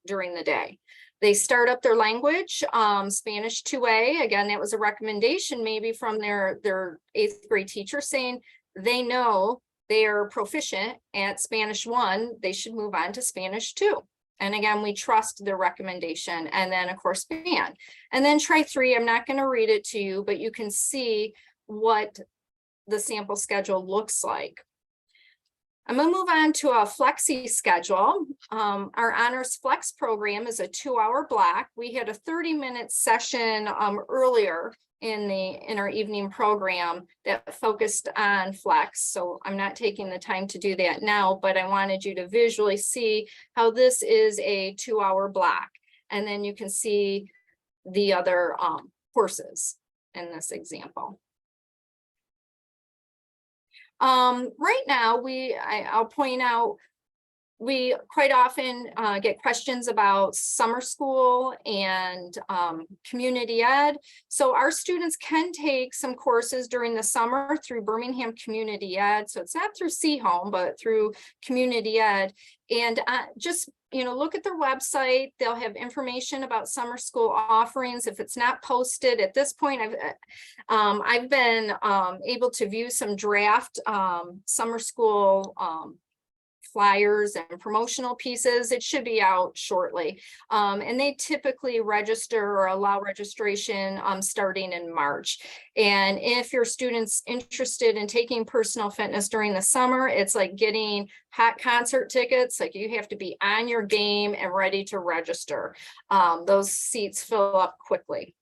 L: during the day. They start up their language, Spanish 2A. Again, that was a recommendation maybe from their 8th grade teacher saying, they know they are proficient at Spanish 1, they should move on to Spanish 2. And again, we trust their recommendation. And then of course, band. And then try 3, I'm not going to read it to you, but you can see what the sample schedule looks like. I'm going to move on to a flexi schedule. Our honors flex program is a 2-hour block. We had a 30-minute session earlier in our evening program that focused on flex. So I'm not taking the time to do that now, but I wanted you to visually see how this is a 2-hour block. And then you can see the other courses in this example. Right now, I'll point out we quite often get questions about summer school and community ed. So our students can take some courses during the summer through Birmingham Community Ed. So it's not through C-Home, but through Community Ed. And just, you know, look at their website. They'll have information about summer school offerings. If it's not posted at this point, I've been able to view some draft summer school flyers and promotional pieces. It should be out shortly. And they typically register or allow registration starting in March. And if your student's interested in taking personal fitness during the summer, it's like getting hot concert tickets. Like you have to be on your game and ready to register. Those seats fill up quickly.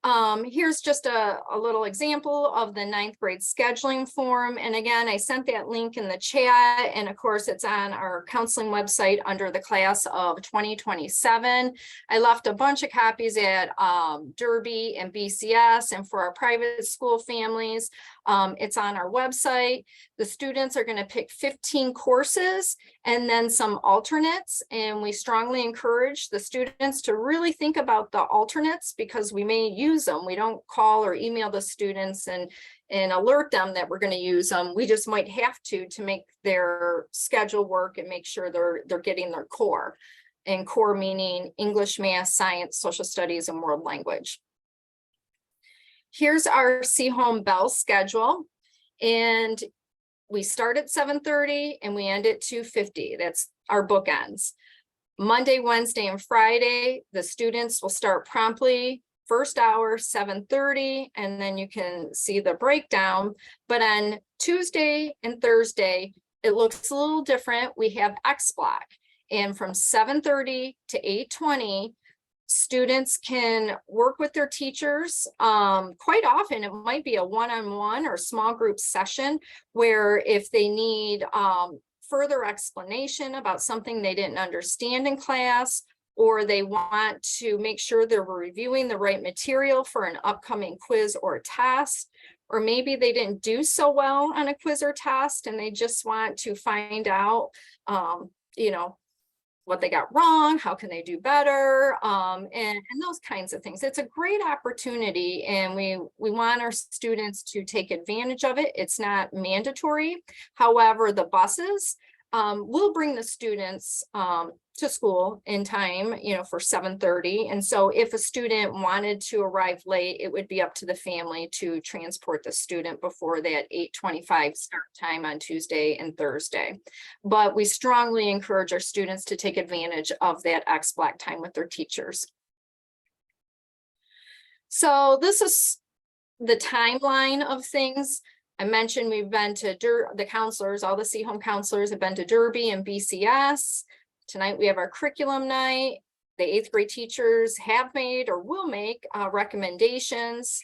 L: Here's just a little example of the 9th grade scheduling form. And again, I sent that link in the chat. And of course, it's on our counseling website under the class of 2027. I left a bunch of copies at Derby and BCS and for our private school families. It's on our website. The students are going to pick 15 courses and then some alternates. And we strongly encourage the students to really think about the alternates because we may use them. We don't call or email the students and alert them that we're going to use them. We just might have to make their schedule work and make sure they're getting their core. And core meaning English, math, science, social studies, and world language. Here's our C-Home Bell schedule. And we start at 7:30 and we end at 2:50. That's our bookends. Monday, Wednesday, and Friday, the students will start promptly. First hour, 7:30, and then you can see the breakdown. But on Tuesday and Thursday, it looks a little different. We have X block. And from 7:30 to 8:20, students can work with their teachers. Quite often, it might be a one-on-one or small group session where if they need further explanation about something they didn't understand in class, or they want to make sure they're reviewing the right material for an upcoming quiz or test, or maybe they didn't do so well on a quiz or test and they just want to find out, you know, what they got wrong, how can they do better, and those kinds of things. It's a great opportunity and we want our students to take advantage of it. It's not mandatory. However, the buses will bring the students to school in time, you know, for 7:30. And so if a student wanted to arrive late, it would be up to the family to transport the student before that 8:25 start time on Tuesday and Thursday. But we strongly encourage our students to take advantage of that X block time with their teachers. So this is the timeline of things. I mentioned we've been to the counselors, all the C-Home counselors have been to Derby and BCS. Tonight we have our curriculum night. The 8th grade teachers have made or will make recommendations.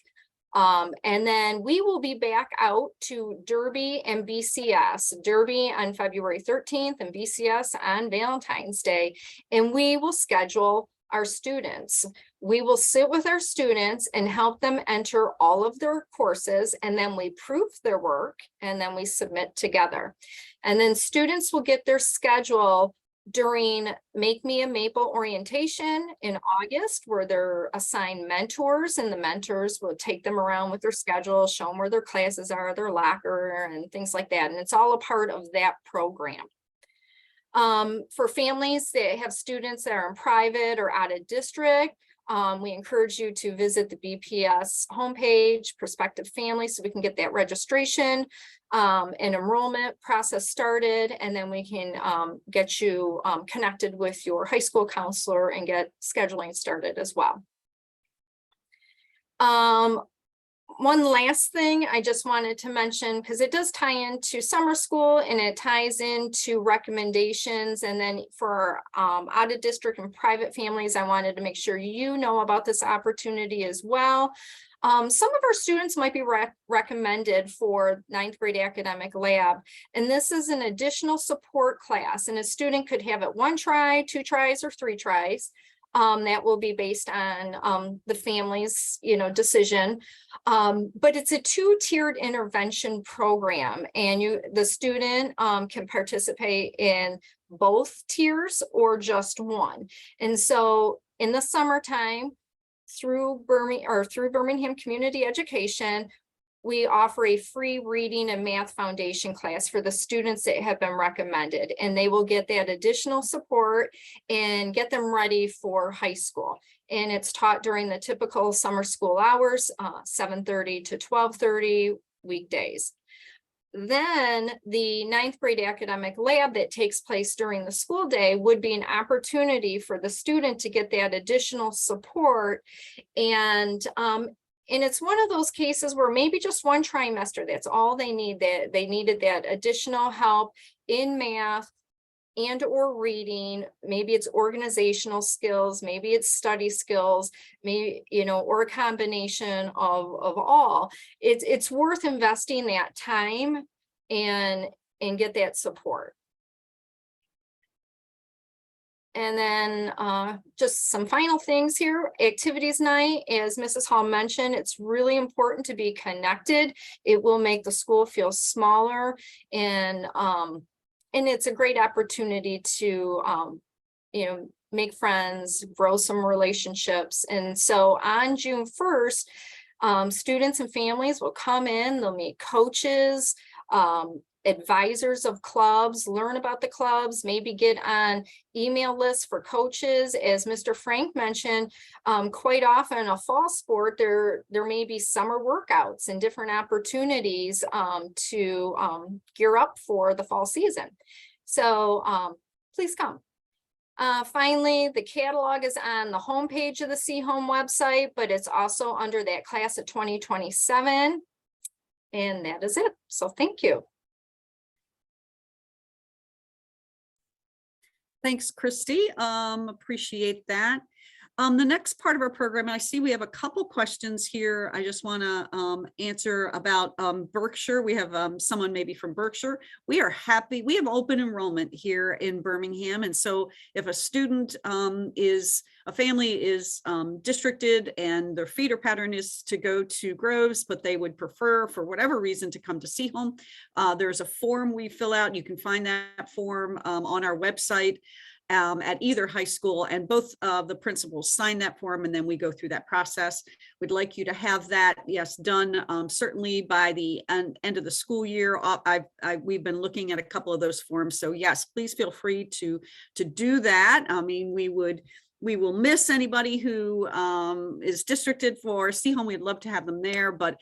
L: And then we will be back out to Derby and BCS. Derby on February 13th and BCS on Valentine's Day. And we will schedule our students. We will sit with our students and help them enter all of their courses, and then we proof their work and then we submit together. And then students will get their schedule during Make Me a Maple orientation in August, where they're assigned mentors, and the mentors will take them around with their schedule, show them where their classes are, their locker, and things like that. And it's all a part of that program. For families that have students that are in private or out of district, we encourage you to visit the BPS homepage, prospective families, so we can get that registration and enrollment process started, and then we can get you connected with your high school counselor and get scheduling started as well. One last thing I just wanted to mention, because it does tie into summer school and it ties into recommendations. And then for out of district and private families, I wanted to make sure you know about this opportunity as well. Some of our students might be recommended for 9th grade academic lab, and this is an additional support class, and a student could have it 1 try, 2 tries, or 3 tries. That will be based on the family's, decision. But it's a two-tiered intervention program, and the student can participate in both tiers or just one. And so in the summertime, through Birmingham Community Education, we offer a free reading and math foundation class for the students that have been recommended, and they will get that additional support and get them ready for high school. And it's taught during the typical summer school hours, 7:30 to 12:30 weekdays. Then the ninth grade academic lab that takes place during the school day would be an opportunity for the student to get that additional support. And it's one of those cases where maybe just one trimester, that's all they need, that they needed that additional help in math and or reading. Maybe it's organizational skills, maybe it's study skills, maybe, or a combination of all. It's worth investing that time and get that support. And then just some final things here. Activities night, as Mrs. Hall mentioned, it's really important to be connected. It will make the school feel smaller, and it's a great opportunity to make friends, grow some relationships. And so on June 1st, students and families will come in, they'll meet coaches, advisors of clubs, learn about the clubs, maybe get on email lists for coaches. As Mr. Frank mentioned, quite often a fall sport, there may be summer workouts and different opportunities to gear up for the fall season. So please come. Finally, the catalog is on the homepage of the See Home website, but it's also under that class of 2027. And that is it. So thank you.
A: Thanks, Christy. Appreciate that. The next part of our program, and I see we have a couple questions here. I just want to answer about Berkshire. We have someone maybe from Berkshire. We are happy. We have open enrollment here in Birmingham. And so if a student a family is districted and their feeder pattern is to go to Groves, but they would prefer for whatever reason to come to See Home, there's a form we fill out. You can find that form on our website. At either high school, and both of the principals sign that form, and then we go through that process. We'd like you to have that, yes, done certainly by the end of the school year. We've been looking at a couple of those forms, so yes, please feel free to do that. I mean, we will miss anybody who is districted for See Home. We'd love to have them there, but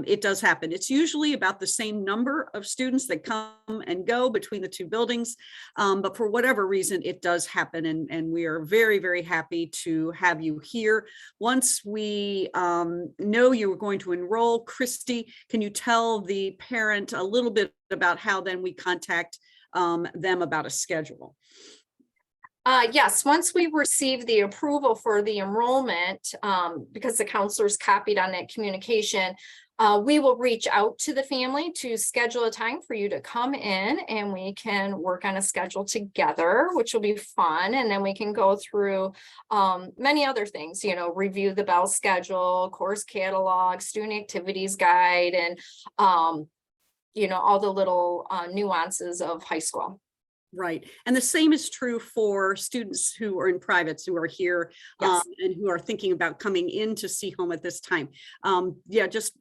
A: it does happen. It's usually about the same number of students that come and go between the two buildings. But for whatever reason, it does happen. And we are very, very happy to have you here. Once we know you are going to enroll, Christy, can you tell the parent a little bit about how then we contact them about a schedule?
L: Yes, once we receive the approval for the enrollment, because the counselors copied on that communication, we will reach out to the family to schedule a time for you to come in, and we can work on a schedule together, which will be fun. And then we can go through many other things, review the Bell schedule, course catalog, student activities guide, and all the little nuances of high school.
A: Right. And the same is true for students who are in privates who are here
L: Yes.
A: And who are thinking about coming in to See Home at this time. Just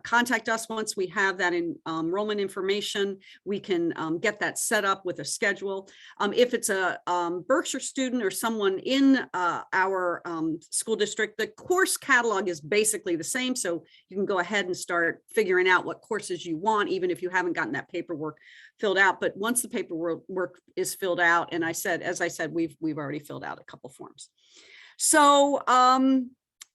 A: contact us once we have that enrollment information. We can get that set up with a schedule. If it's a Berkshire student or someone in our school district, the course catalog is basically the same. So you can go ahead and start figuring out what courses you want, even if you haven't gotten that paperwork filled out. But once the paperwork is filled out, and as I said, we've already filled out a couple forms. So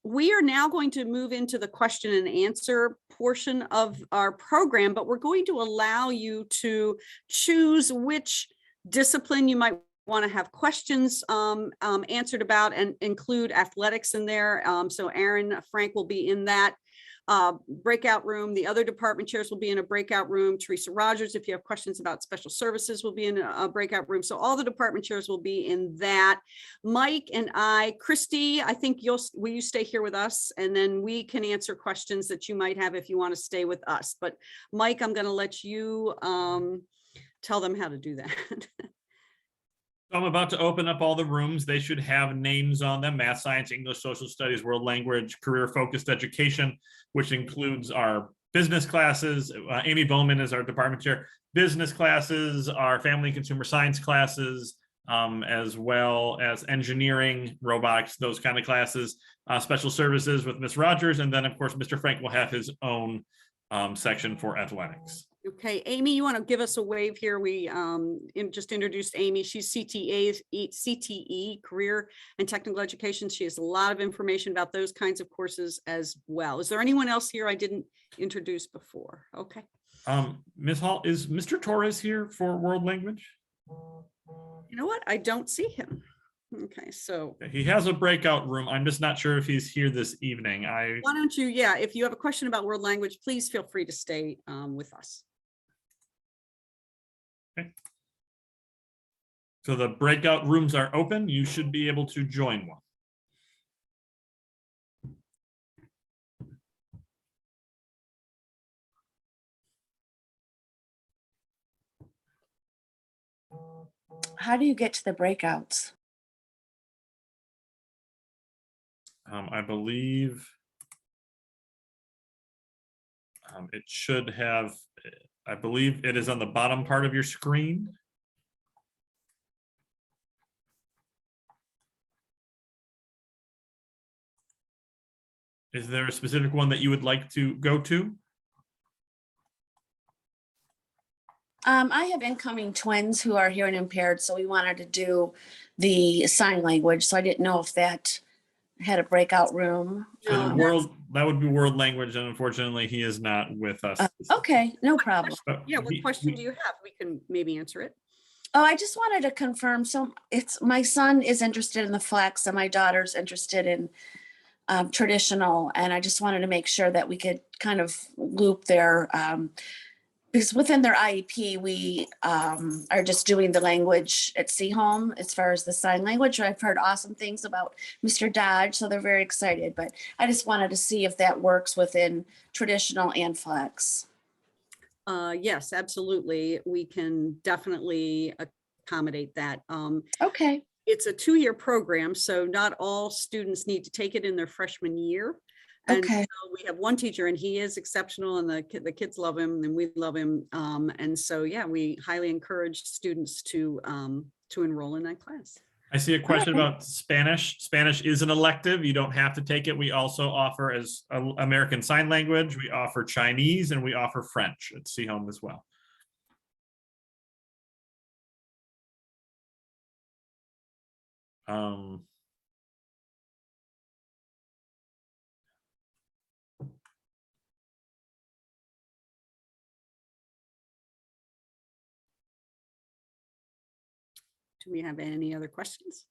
A: we are now going to move into the question and answer portion of our program, but we're going to allow you to choose which discipline you might want to have questions answered about, and include athletics in there. So Aaron Frank will be in that. breakout room. The other department chairs will be in a breakout room. Teresa Rogers, if you have questions about special services, will be in a breakout room. So all the department chairs will be in that. Mike and Christy, I think will you stay here with us? And then we can answer questions that you might have if you want to stay with us. But Mike, I'm going to let you tell them how to do that.
G: So I'm about to open up all the rooms. They should have names on them: math, science, English, social studies, world language, career-focused education, which includes our business classes. Amy Bowman is our department chair. Business classes, our family and consumer science classes, as well as engineering, robotics, those kind of classes, special services with Ms. Rogers. And then, of course, Mr. Frank will have his own section for athletics.
A: Okay, Amy, you want to give us a wave here? We just introduced Amy. She's CTE, Career and Technical Education. She has a lot of information about those kinds of courses as well. Is there anyone else here I didn't introduce before? Okay.
G: Ms. Hall, is Mr. Torres here for world language?
A: You know what? I don't see him. Okay, so
G: He has a breakout room. I'm just not sure if he's here this evening.
A: why don't you, yeah, if you have a question about world language, please feel free to stay with us.
G: So the breakout rooms are open. You should be able to join one.
M: How do you get to the breakouts?
G: I believe it should have, I believe it is on the bottom part of your screen. Is there a specific one that you would like to go to?
M: I have incoming twins who are hearing impaired, so we wanted to do the sign language. So I didn't know if that had a breakout room.
G: So the that would be world language, and unfortunately, he is not with us.
M: Okay, no problem.
A: Yeah, what question do you have? We can maybe answer it.
M: Oh, I just wanted to confirm. So it's my son is interested in the flex, and my daughter's interested in traditional, and I just wanted to make sure that we could kind of loop their because within their IEP, we are just doing the language at Seahome as far as the sign language. I've heard awesome things about Mr. Dodge, so they're very excited, but I just wanted to see if that works within traditional and flex.
A: Yes, absolutely. We can definitely accommodate that.
M: Okay.
A: It's a 2-year program, so not all students need to take it in their freshman year. And
M: Okay.
A: so we have one teacher and he is exceptional, and the kids love him and we love him. And so, yeah, we highly encourage students to enroll in that class.
G: I see a question about Spanish. Spanish is an elective. You don't have to take it. We also offer as American Sign Language. We offer Chinese and we offer French at Seahome as well.
A: Do we have any other questions?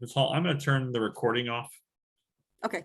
G: Ms. Hall, I'm going to turn the recording off.
A: Okay.